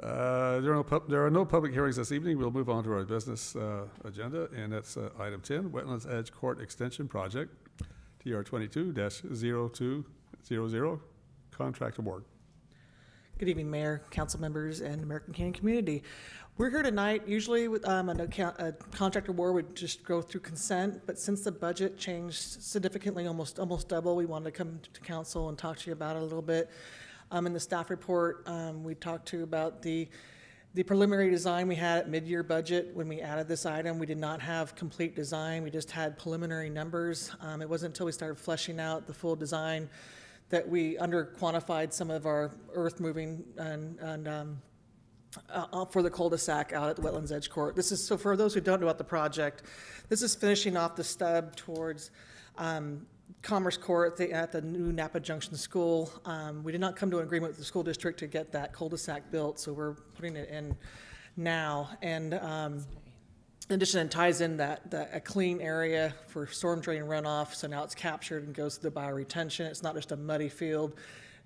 S1: There are no public hearings this evening. We'll move on to our business agenda, and that's item 10, Wetlands Edge Court Extension Project, TR 22-0200, Contract Award.
S23: Good evening, Mayor, council members, and American Canyon community. We're here tonight. Usually with a contract award would just go through consent, but since the budget changed significantly, almost double, we wanted to come to council and talk to you about it a little bit. In the staff report, we talked to you about the preliminary design we had at mid-year budget. When we added this item, we did not have complete design. We just had preliminary numbers. It wasn't until we started fleshing out the full design that we under-quantified some of our earth moving and for the cul-de-sac out at the Wetlands Edge Court. This is, so for those who don't know about the project, this is finishing off the stub towards Commerce Court at the new Napa Junction School. We did not come to an agreement with the school district to get that cul-de-sac built, so we're putting it in now. And in addition, it ties in a clean area for storm drain runoff, so now it's captured and goes to the bioretention. It's not just a muddy field.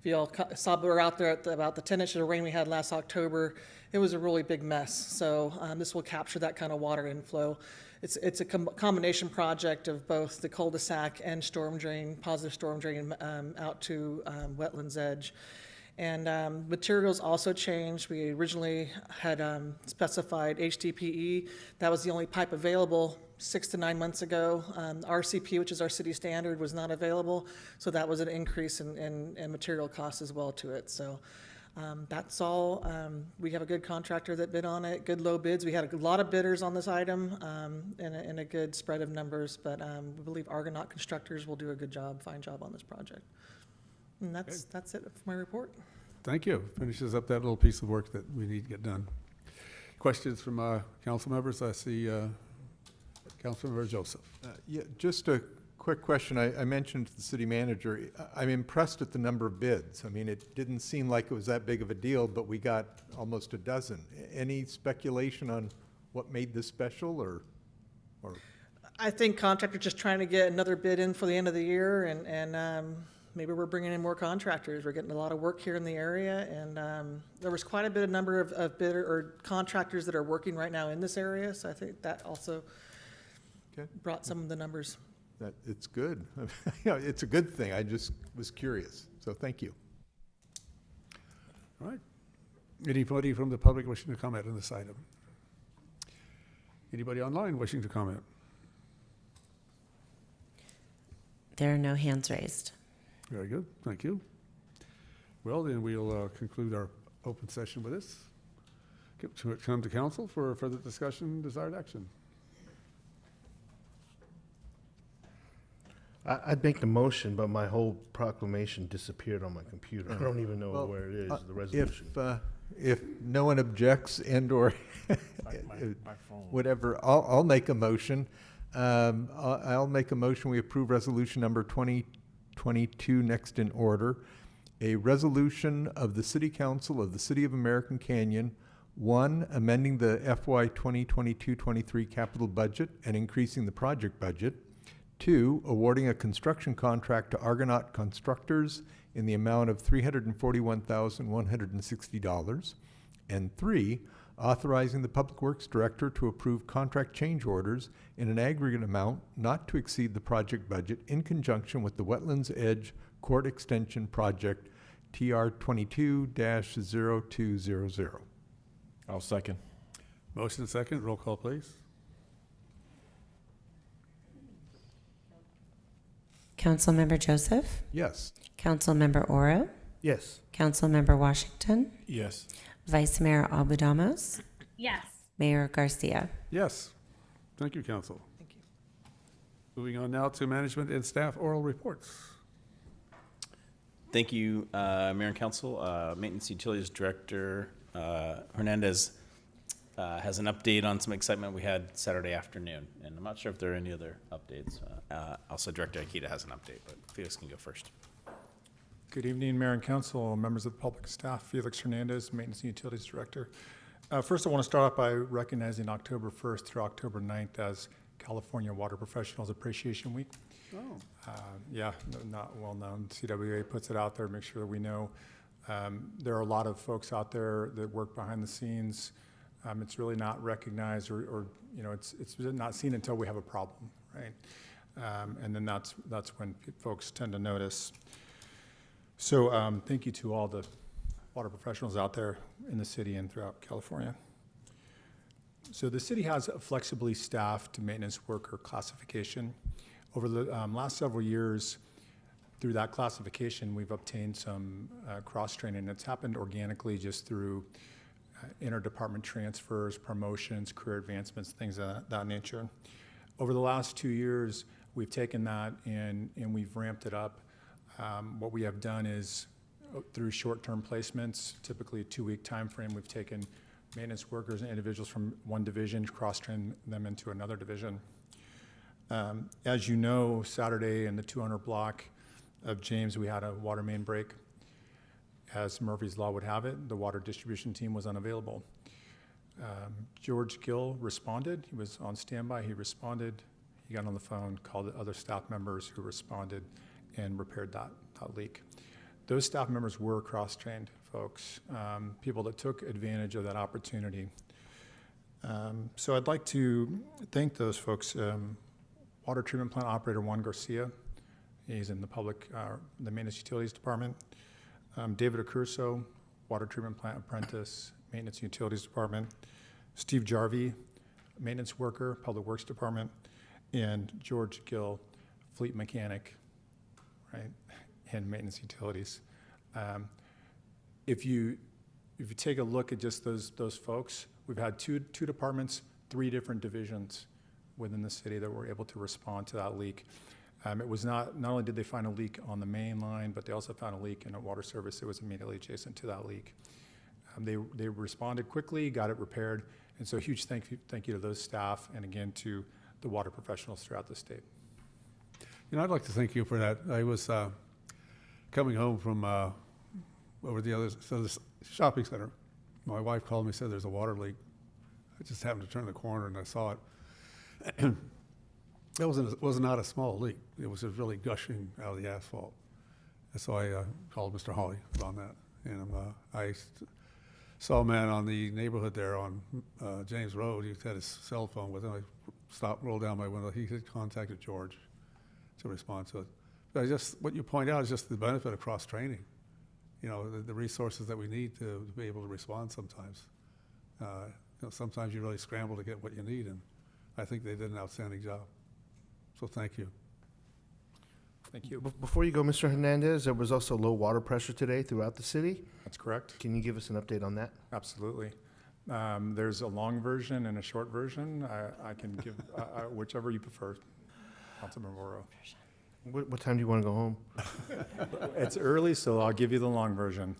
S23: If you all saw, we were out there at about the 10 inches of rain we had last October. It was a really big mess, so this will capture that kind of water inflow. It's a combination project of both the cul-de-sac and storm drain, positive storm drain out to Wetlands Edge. And materials also changed. We originally had specified HDPE. That was the only pipe available 6 to 9 months ago. RCP, which is our city standard, was not available. So that was an increase in material costs as well to it. So that's all. We have a good contractor that bid on it, good low bids. We had a lot of bidders on this item and a good spread of numbers, but we believe Argonaut Constructors will do a good job, fine job on this project. And that's it for my report.
S1: Thank you. Finishes up that little piece of work that we need to get done. Questions from council members? I see Councilmember Joseph.
S22: Yeah, just a quick question. I mentioned to the city manager, I'm impressed at the number of bids. I mean, it didn't seem like it was that big of a deal, but we got almost a dozen. Any speculation on what made this special, or?
S23: I think contractors just trying to get another bid in for the end of the year, and maybe we're bringing in more contractors. We're getting a lot of work here in the area, and there was quite a bit of number of bidder or contractors that are working right now in this area, so I think that also brought some of the numbers.
S22: It's good. It's a good thing. I just was curious. So thank you.
S1: All right. Anybody from the public wishing to comment on this item? Anybody online wishing to comment?
S2: There are no hands raised.
S1: Very good. Thank you. Well, then we'll conclude our open session with this. Come to council for further discussion, desired action.
S14: I'd make the motion, but my whole proclamation disappeared on my computer. I don't even know
S22: Well,
S14: where it is, the resolution.
S22: If no one objects and/or
S14: my phone.
S22: whatever, I'll make a motion. I'll make a motion. We approve resolution number 2022 next in order. A resolution of the City Council of the City of American Canyon, 1, amending the FY 2022-23 capital budget and increasing the project budget. 2, awarding a construction contract to Argonaut Constructors in the amount of $341,160. And 3, authorizing the Public Works Director to approve contract change orders in an aggregate amount not to exceed the project budget in conjunction with the Wetlands Edge Court Extension Project TR 22-0200.
S6: I'll second.
S1: Motion and second. Roll call, please.
S2: Councilmember Joseph?
S22: Yes.
S2: Councilmember Oro?
S14: Yes.
S2: Councilmember Washington?
S6: Yes.
S2: Vice Mayor Abudamos?
S19: Yes.
S2: Mayor Garcia?
S1: Yes. Thank you, Council.
S23: Thank you.
S1: Moving on now to management and staff oral reports.
S17: Thank you, Mayor and Council. Maintenance Utilities Director Hernandez has an update on some excitement we had Saturday afternoon, and I'm not sure if there are any other updates. Also, Director Akita has an update, but Felix can go first.
S4: Good evening, Mayor and Council, members of the public staff. Felix Hernandez, Maintenance and Utilities Director. First, I want to start off by recognizing October 1st through October 9th as California Water Professionals Appreciation Week.
S1: Oh.
S4: Yeah, not well known. CWA puts it out there, make sure that we know. There are a lot of folks out there that work behind the scenes. It's really not recognized or it's not seen until we have a problem, right? And then that's when folks tend to notice. So thank you to all the water professionals out there in the city and throughout California. So the city has a flexibly staffed maintenance worker classification. Over the last several years, through that classification, we've obtained some cross-training. It's happened organically just through interdepartment transfers, promotions, career advancements, things of that nature. Over the last 2 years, we've taken that and we've ramped it up. What we have done is through short-term placements, typically a 2-week time frame, we've taken maintenance workers and individuals from one division, cross-trained them into another division. As you know, Saturday in the 200 block of James, we had a water main break. As Murphy's Law would have it, the water distribution team was unavailable. George Gill responded. He was on standby. He responded. He got on the phone, called the other staff members who responded and repaired that leak. Those staff members were cross-trained folks, people that took advantage of that opportunity. So I'd like to thank those folks. Water treatment plant operator Juan Garcia, he's in the the maintenance utilities department. David Accurso, water treatment plant apprentice, maintenance utilities department. Steve Jarvie, maintenance worker, public works department, and George Gill, fleet mechanic, right, and maintenance utilities. If you take a look at just those folks, we've had two departments, 3 different divisions within the city that were able to respond to that leak. It was not only did they find a leak on the main line, but they also found a leak in a water service that was immediately adjacent to that leak. They responded quickly, got it repaired, and so a huge thank you to those staff, and again to the water professionals throughout the state.
S1: I'd like to thank you for that. I was coming home from over the other side of the shopping center. My wife called me and said there's a water leak. I just happened to turn the corner and I saw it. It was not a small leak. It was just really gushing out of the asphalt. And so I called Mr. Hawley on that. And I saw a man on the neighborhood there on James Road. He had his cell phone with him. I rolled down my window. He had contacted George to respond to it. But what you point out is just the benefit of cross-training. The resources that we need to be able to respond sometimes. Sometimes you really scramble to get what you need, and I think they did an outstanding job. So thank you.
S4: Thank you.
S14: Before you go, Mr. Hernandez, there was also low water pressure today throughout the city.
S4: That's correct.
S14: Can you give us an update on that?
S4: Absolutely. There's a long version and a short version. I can give whichever you prefer, Councilmember Oro.
S14: What time do you want to go home?
S4: It's early, so I'll give you the long version.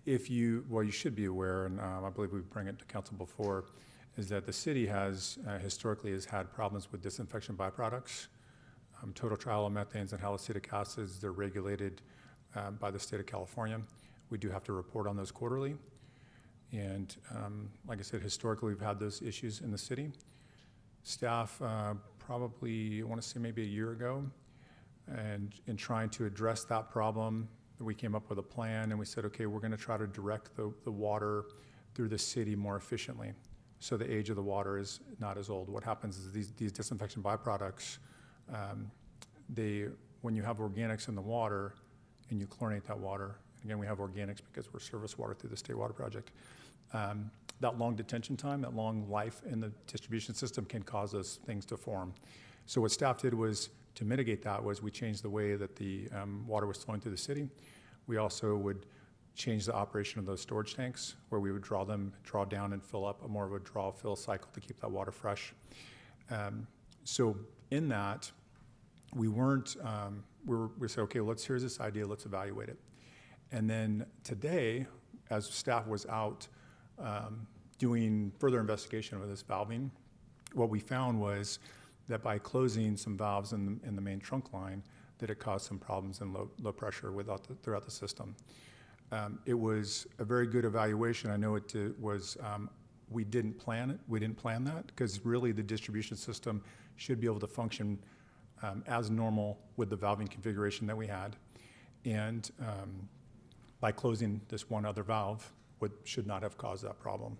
S4: If you, well, you should be aware, and I believe we bring it to council before, is that the city has historically has had problems with disinfection byproducts. Total trialomethanes and haloacetic acids, they're regulated by the state of California. We do have to report on those quarterly. And like I said, historically, we've had those issues in the city. Staff probably, I want to say maybe a year ago, and in trying to address that problem, we came up with a plan and we said, okay, we're going to try to direct the water through the city more efficiently, so the age of the water is not as old. What happens is these disinfection byproducts, when you have organics in the water and you chlorinate that water, again, we have organics because we're service water through the State Water Project, that long detention time, that long life in the distribution system can cause those things to form. So what staff did was, to mitigate that, was we changed the way that the water was flowing through the city. We also would change the operation of those storage tanks, where we would draw down and fill up, more of a draw-fill cycle to keep that water fresh. So in that, we weren't, we said, okay, here's this idea, let's evaluate it. And then today, as staff was out doing further investigation of this valving, what we found was that by closing some valves in the main trunk line, that it caused some problems in low pressure throughout the system. It was a very good evaluation. I know it was, we didn't plan it. We didn't plan that, because really the distribution system should be able to function as normal with the valving configuration that we had. And by closing this one other valve, should not have caused that problem.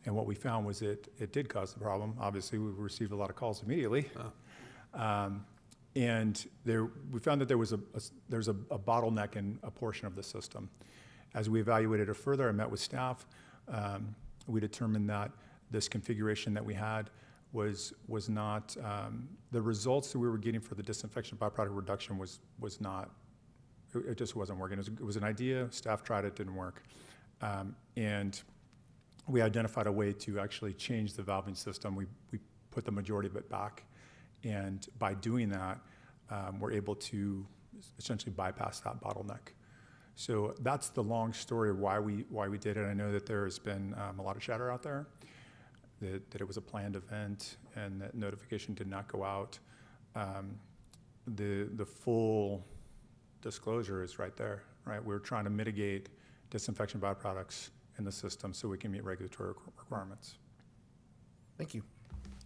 S4: And what we found was it did cause the problem. Obviously, we received a lot of calls immediately. And we found that there's a bottleneck in a portion of the system. As we evaluated it further, I met with staff. We determined that this configuration that we had was not, the results that we were getting for the disinfection byproduct reduction was not, it just wasn't working. It was an idea, staff tried it, didn't work. And we identified a way to actually change the valving system. We put the majority of it back. And by doing that, we're able to essentially bypass that bottleneck. So that's the long story of why we did it. I know that there has been a lot of chatter out there that it was a planned event and that notification did not go out. The full disclosure is right there, right? We're trying to mitigate disinfection byproducts in the system so we can meet regulatory requirements.
S14: Thank you.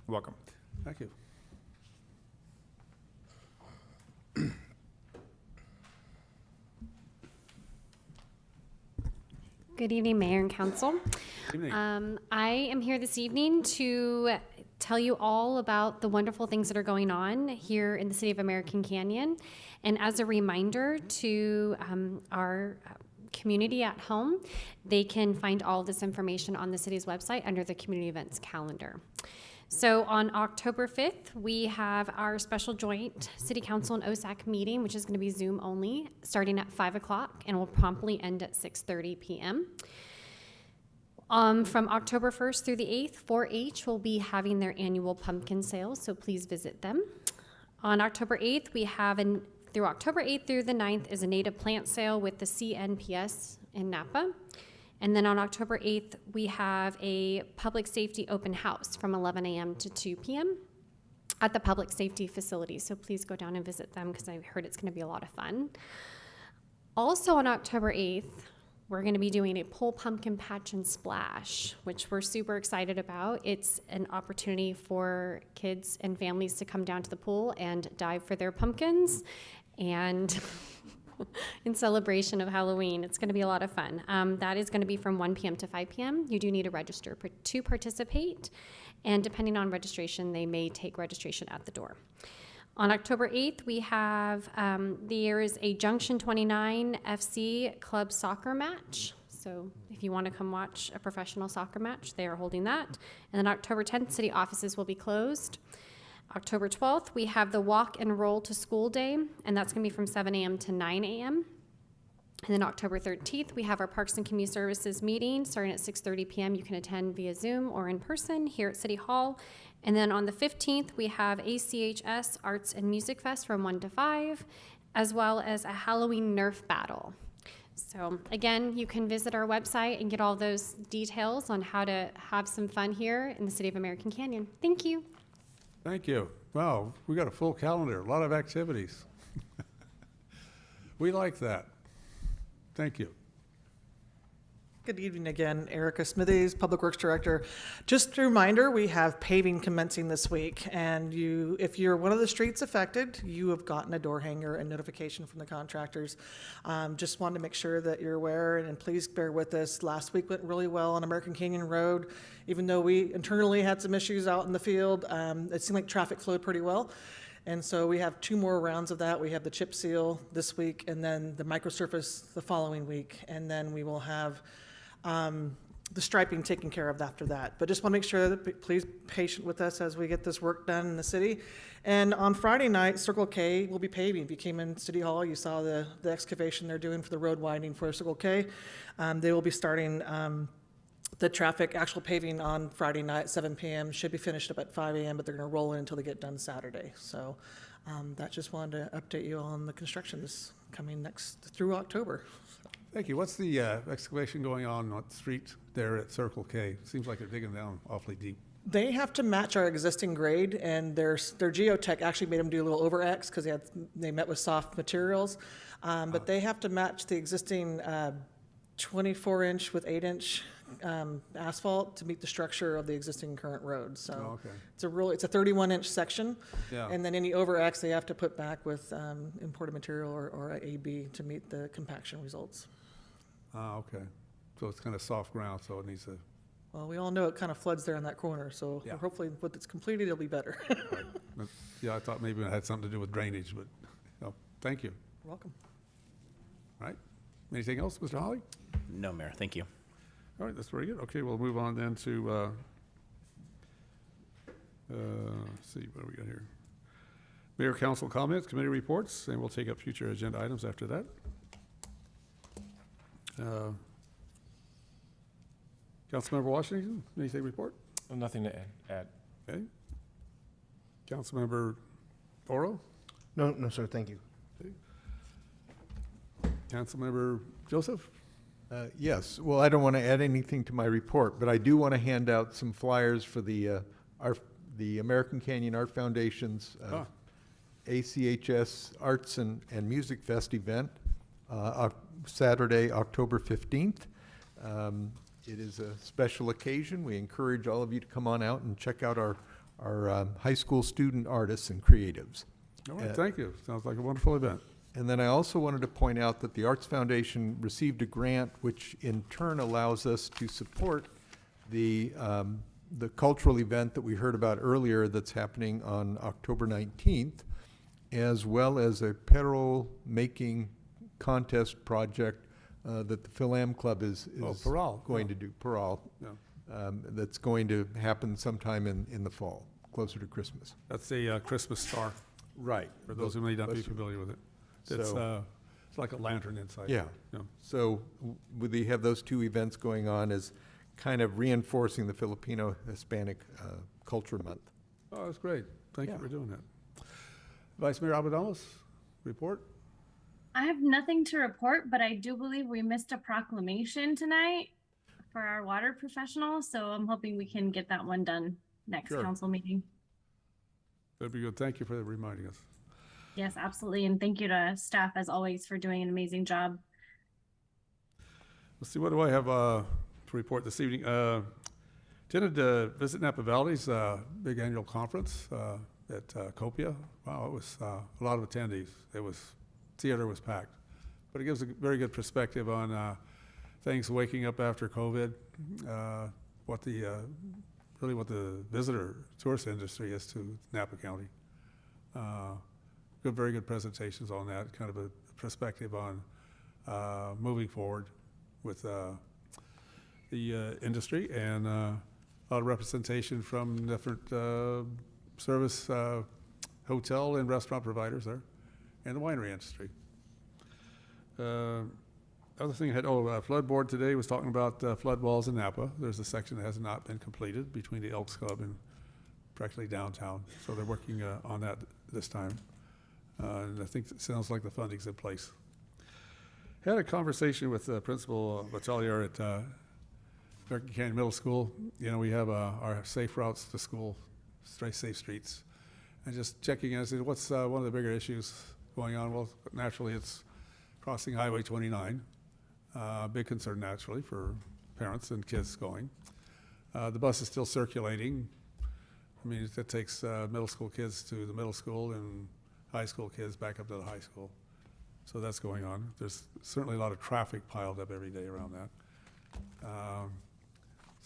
S1: You're welcome. Thank you.
S5: Good evening, Mayor and Council.
S1: Good evening.
S5: I am here this evening to tell you all about the wonderful things that are going on here in the city of American Canyon. And as a reminder to our community at home, they can find all this information on the city's website under the community events calendar. So on October 5th, we have our special joint City Council and OSAC meeting, which is going to be Zoom only, starting at 5 o'clock and will promptly end at 6:30 p.m. From October 1st through the 8th, 4-H will be having their annual pumpkin sales, so please visit them. On October 8th, we have through October 8th through the 9th is a native plant sale with the CNPS in Napa. And then on October 8th, we have a public safety open house from 11 a.m. to 2 p.m. at the public safety facility. So please go down and visit them, because I've heard it's going to be a lot of fun. Also on October 8th, we're going to be doing a pull pumpkin patch and splash, which we're super excited about. It's an opportunity for kids and families to come down to the pool and dive for their pumpkins. And in celebration of Halloween. It's going to be a lot of fun. That is going to be from 1 p.m. to 5 p.m. You do need to register to participate, and depending on registration, they may take registration at the door. On October 8th, we have, there is a Junction 29 FC Club soccer match. So if you want to come watch a professional soccer match, they are holding that. And then October 10th, city offices will be closed. October 12th, we have the Walk and Roll to School Day, and that's going to be from 7 a.m. to 9 a.m. And then October 13th, we have our Parks and Community Services meeting starting at 6:30 p.m. You can attend via Zoom or in person here at City Hall. And then on the 15th, we have ACHS Arts and Music Fest from 1 to 5, as well as a Halloween Nerf battle. So again, you can visit our website and get all those details on how to have some fun here in the city of American Canyon. Thank you.
S1: Thank you. Wow, we got a full calendar, a lot of activities. We like that. Thank you.
S23: Good evening again, Erica Smithies, Public Works Director. Just a reminder, we have paving commencing this week, and if you're one of the streets affected, you have gotten a door hanger and notification from the contractors. Just wanted to make sure that you're aware, and please bear with us. Last week went really well on American Canyon Road. Even though we internally had some issues out in the field, it seemed like traffic flowed pretty well. And so we have 2 more rounds of that. We have the chip seal this week, and then the microsurface the following week, and then we will have the striping taken care of after that. But just want to make sure that please patient with us as we get this work done in the city. And on Friday night, Circle K will be paving. If you came in City Hall, you saw the excavation they're doing for the road widening for Circle K. They will be starting the traffic actual paving on Friday night, 7 p.m. Should be finished up at 5 a.m., but they're going to roll in until they get done Saturday. So that just wanted to update you on the construction that's coming next through October.
S1: Thank you. What's the excavation going on the street there at Circle K? Seems like they're digging down awfully deep.
S23: They have to match our existing grade, and their geotech actually made them do a little over X because they met with soft materials. But they have to match the existing 24-inch with 8-inch asphalt to meet the structure of the existing current road. So it's a 31-inch section, and then any over X they have to put back with imported material or AB to meet the compaction results.
S1: Okay. So it's kind of soft ground, so it needs to...
S23: Well, we all know it kind of floods there in that corner, so hopefully when it's completed, it'll be better.
S1: Right. Yeah, I thought maybe it had something to do with drainage, but thank you.
S23: You're welcome.
S1: All right. Anything else, Mr. Hawley?
S17: No, Mayor. Thank you.
S1: All right, that's very good. Okay, we'll move on then to, let's see, what do we got here? Mayor, council comments, committee reports, and we'll take up future agenda items after that. Councilmember Washington, anything to report?
S6: Nothing to add.
S1: Okay. Councilmember Oro?
S14: No, sir, thank you.
S1: Okay. Councilmember Joseph?
S22: Yes, well, I don't want to add anything to my report, but I do want to hand out some flyers for the American Canyon Art Foundation's ACHS Arts and Music Fest event, Saturday, October 15th. It is a special occasion. We encourage all of you to come on out and check out our high school student artists and creatives.
S1: All right, thank you. Sounds like a wonderful event.
S22: And then I also wanted to point out that the Arts Foundation received a grant, which in turn allows us to support the cultural event that we heard about earlier that's happening on October 19th, as well as a peril making contest project that the Phil-Am Club is going to do, Peral, that's going to happen sometime in the fall, closer to Christmas.
S1: That's a Christmas star.
S22: Right.
S1: For those who may not be familiar with it. It's like a lantern inside.
S22: Yeah. So we have those 2 events going on as kind of reinforcing the Filipino Hispanic Culture Month.
S1: Oh, that's great. Thank you for doing that. Vice Mayor Abadamas, report?
S19: I have nothing to report, but I do believe we missed a proclamation tonight for our water professionals, so I'm hoping we can get that one done next council meeting.
S1: That'd be good. Thank you for reminding us.
S19: Yes, absolutely. And thank you to staff, as always, for doing an amazing job.
S1: Let's see, what do I have to report this evening? Attended to visit Napa Valley's big annual conference at Copia. Wow, it was a lot of attendees. Theater was packed. But it gives a very good perspective on things waking up after COVID, what the visitor tourist industry is to Napa County. Very good presentations on that, kind of a perspective on moving forward with the industry, and a lot of representation from different service hotel and restaurant providers there, and the winery industry. Other thing I had, flood board today was talking about flood walls in Napa. There's a section that has not been completed between the Elks Club and practically downtown. So they're working on that this time. And I think it sounds like the funding's in place. Had a conversation with Principal Batelier at American Canyon Middle School. You know, we have our safe routes to school, safe streets. And just checking in, I said, what's one of the bigger issues going on? Well, naturally, it's crossing Highway 29. Big concern, naturally, for parents and kids going. The bus is still circulating. I mean, it takes middle school kids to the middle school and high school kids back up to the high school. So that's going on. There's certainly a lot of traffic piled up every day around that.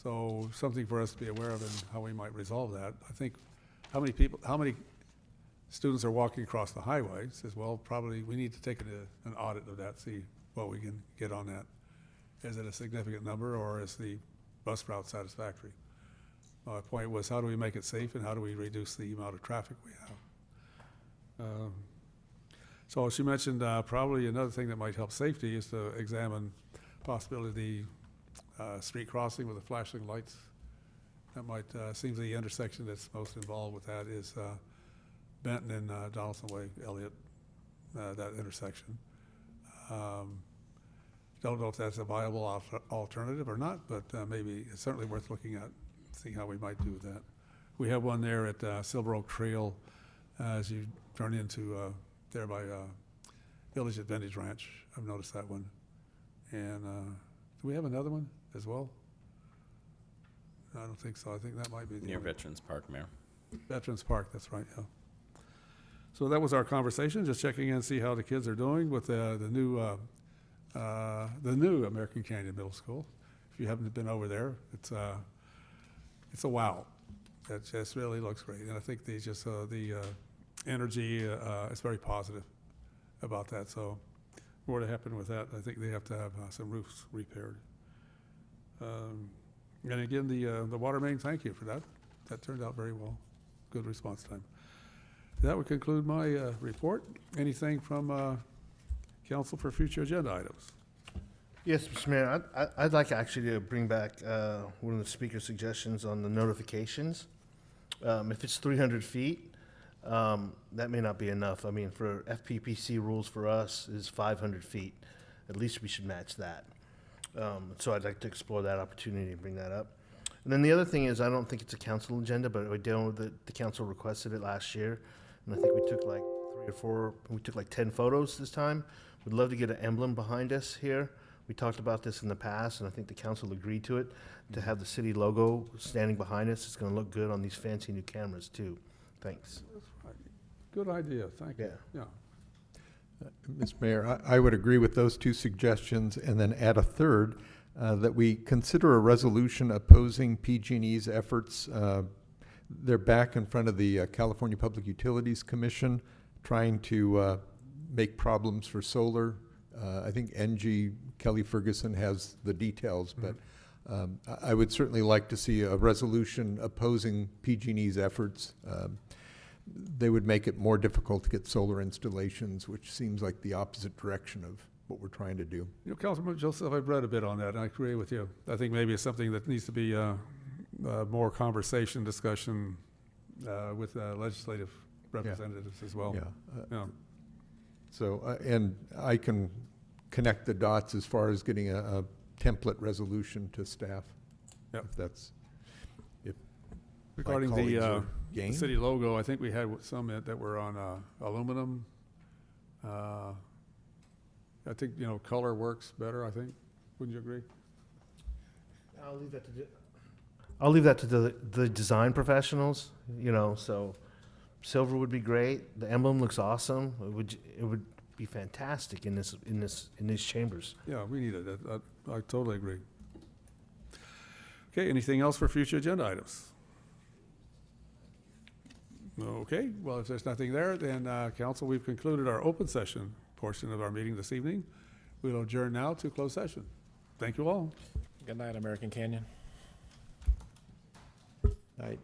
S1: So something for us to be aware of and how we might resolve that. I think how many students are walking across the highway? Says, well, probably we need to take an audit of that, see what we can get on that. Is it a significant number, or is the bus route satisfactory? My point was, how do we make it safe and how do we reduce the amount of traffic we have? So she mentioned probably another thing that might help safety is to examine possibility street crossing with the flashing lights. That might seems the intersection that's most involved with that is Benton and Donaldson Way, Elliott, that intersection. Don't know if that's a viable alternative or not, but maybe it's certainly worth looking at, seeing how we might do with that. We have one there at Silver Oak Trail as you turn into there by Village at Vintage Ranch. I've noticed that one. And do we have another one as well? I don't think so. I think that might be the
S17: Near
S1: one.
S17: Veterans Park, Mayor.
S1: Veterans Park, that's right, yeah. So that was our conversation, just checking in, see how the kids are doing with the new American Canyon Middle School. If you haven't been over there, it's a wow. It just really looks great, and I think the energy is very positive about that. So, more to happen with that. I think they have to have some roofs repaired. And again, the water main. Thank you for that. That turned out very well. Good response time. That would conclude my report. Anything from council for future agenda items?
S14: Yes, Mr. Mayor, I'd like actually to bring back one of the speaker's suggestions on the notifications. If it's 300 feet, that may not be enough. I mean, for FPPC rules for us is 500 feet. At least we should match that. So I'd like to explore that opportunity and bring that up. And then the other thing is, I don't think it's a council agenda, but I know that the council requested it last year. And I think we took like 10 photos this time. We'd love to get an emblem behind us here. We talked about this in the past, and I think the council agreed to it, to have the city logo standing behind us. It's going to look good on these fancy new cameras, too. Thanks.
S1: Good idea. Thank you. Yeah.
S22: Mr. Mayor, I would agree with those two suggestions and then add a third, that we consider a resolution opposing PG&E's efforts. They're back in front of the California Public Utilities Commission trying to make problems for solar. I think NG Kelly Ferguson has the details, but I would certainly like to see a resolution opposing PG&E's efforts. They would make it more difficult to get solar installations, which seems like the opposite direction of what we're trying to do.
S1: You know, Councilman Joseph, I've read a bit on that, and I agree with you. I think maybe it's something that needs to be more conversation, discussion with legislative representatives as well.
S22: Yeah. So, and I can connect the dots as far as getting a template resolution to staff.
S1: Yep.
S22: If that's, if
S1: regarding
S22: my colleagues are
S1: the
S22: game.
S1: city logo, I think we had some that were on aluminum. I think, you know, color works better, I think. Wouldn't you agree?
S14: I'll leave that to the design professionals, you know, so silver would be great. The emblem looks awesome. It would be fantastic in these chambers.
S1: Yeah, we need it. I totally agree. Okay, anything else for future agenda items? Okay, well, if there's nothing there, then council, we've concluded our open session portion of our meeting this evening. We'll adjourn now to closed session. Thank you all.
S6: Good night, American Canyon.
S22: Night.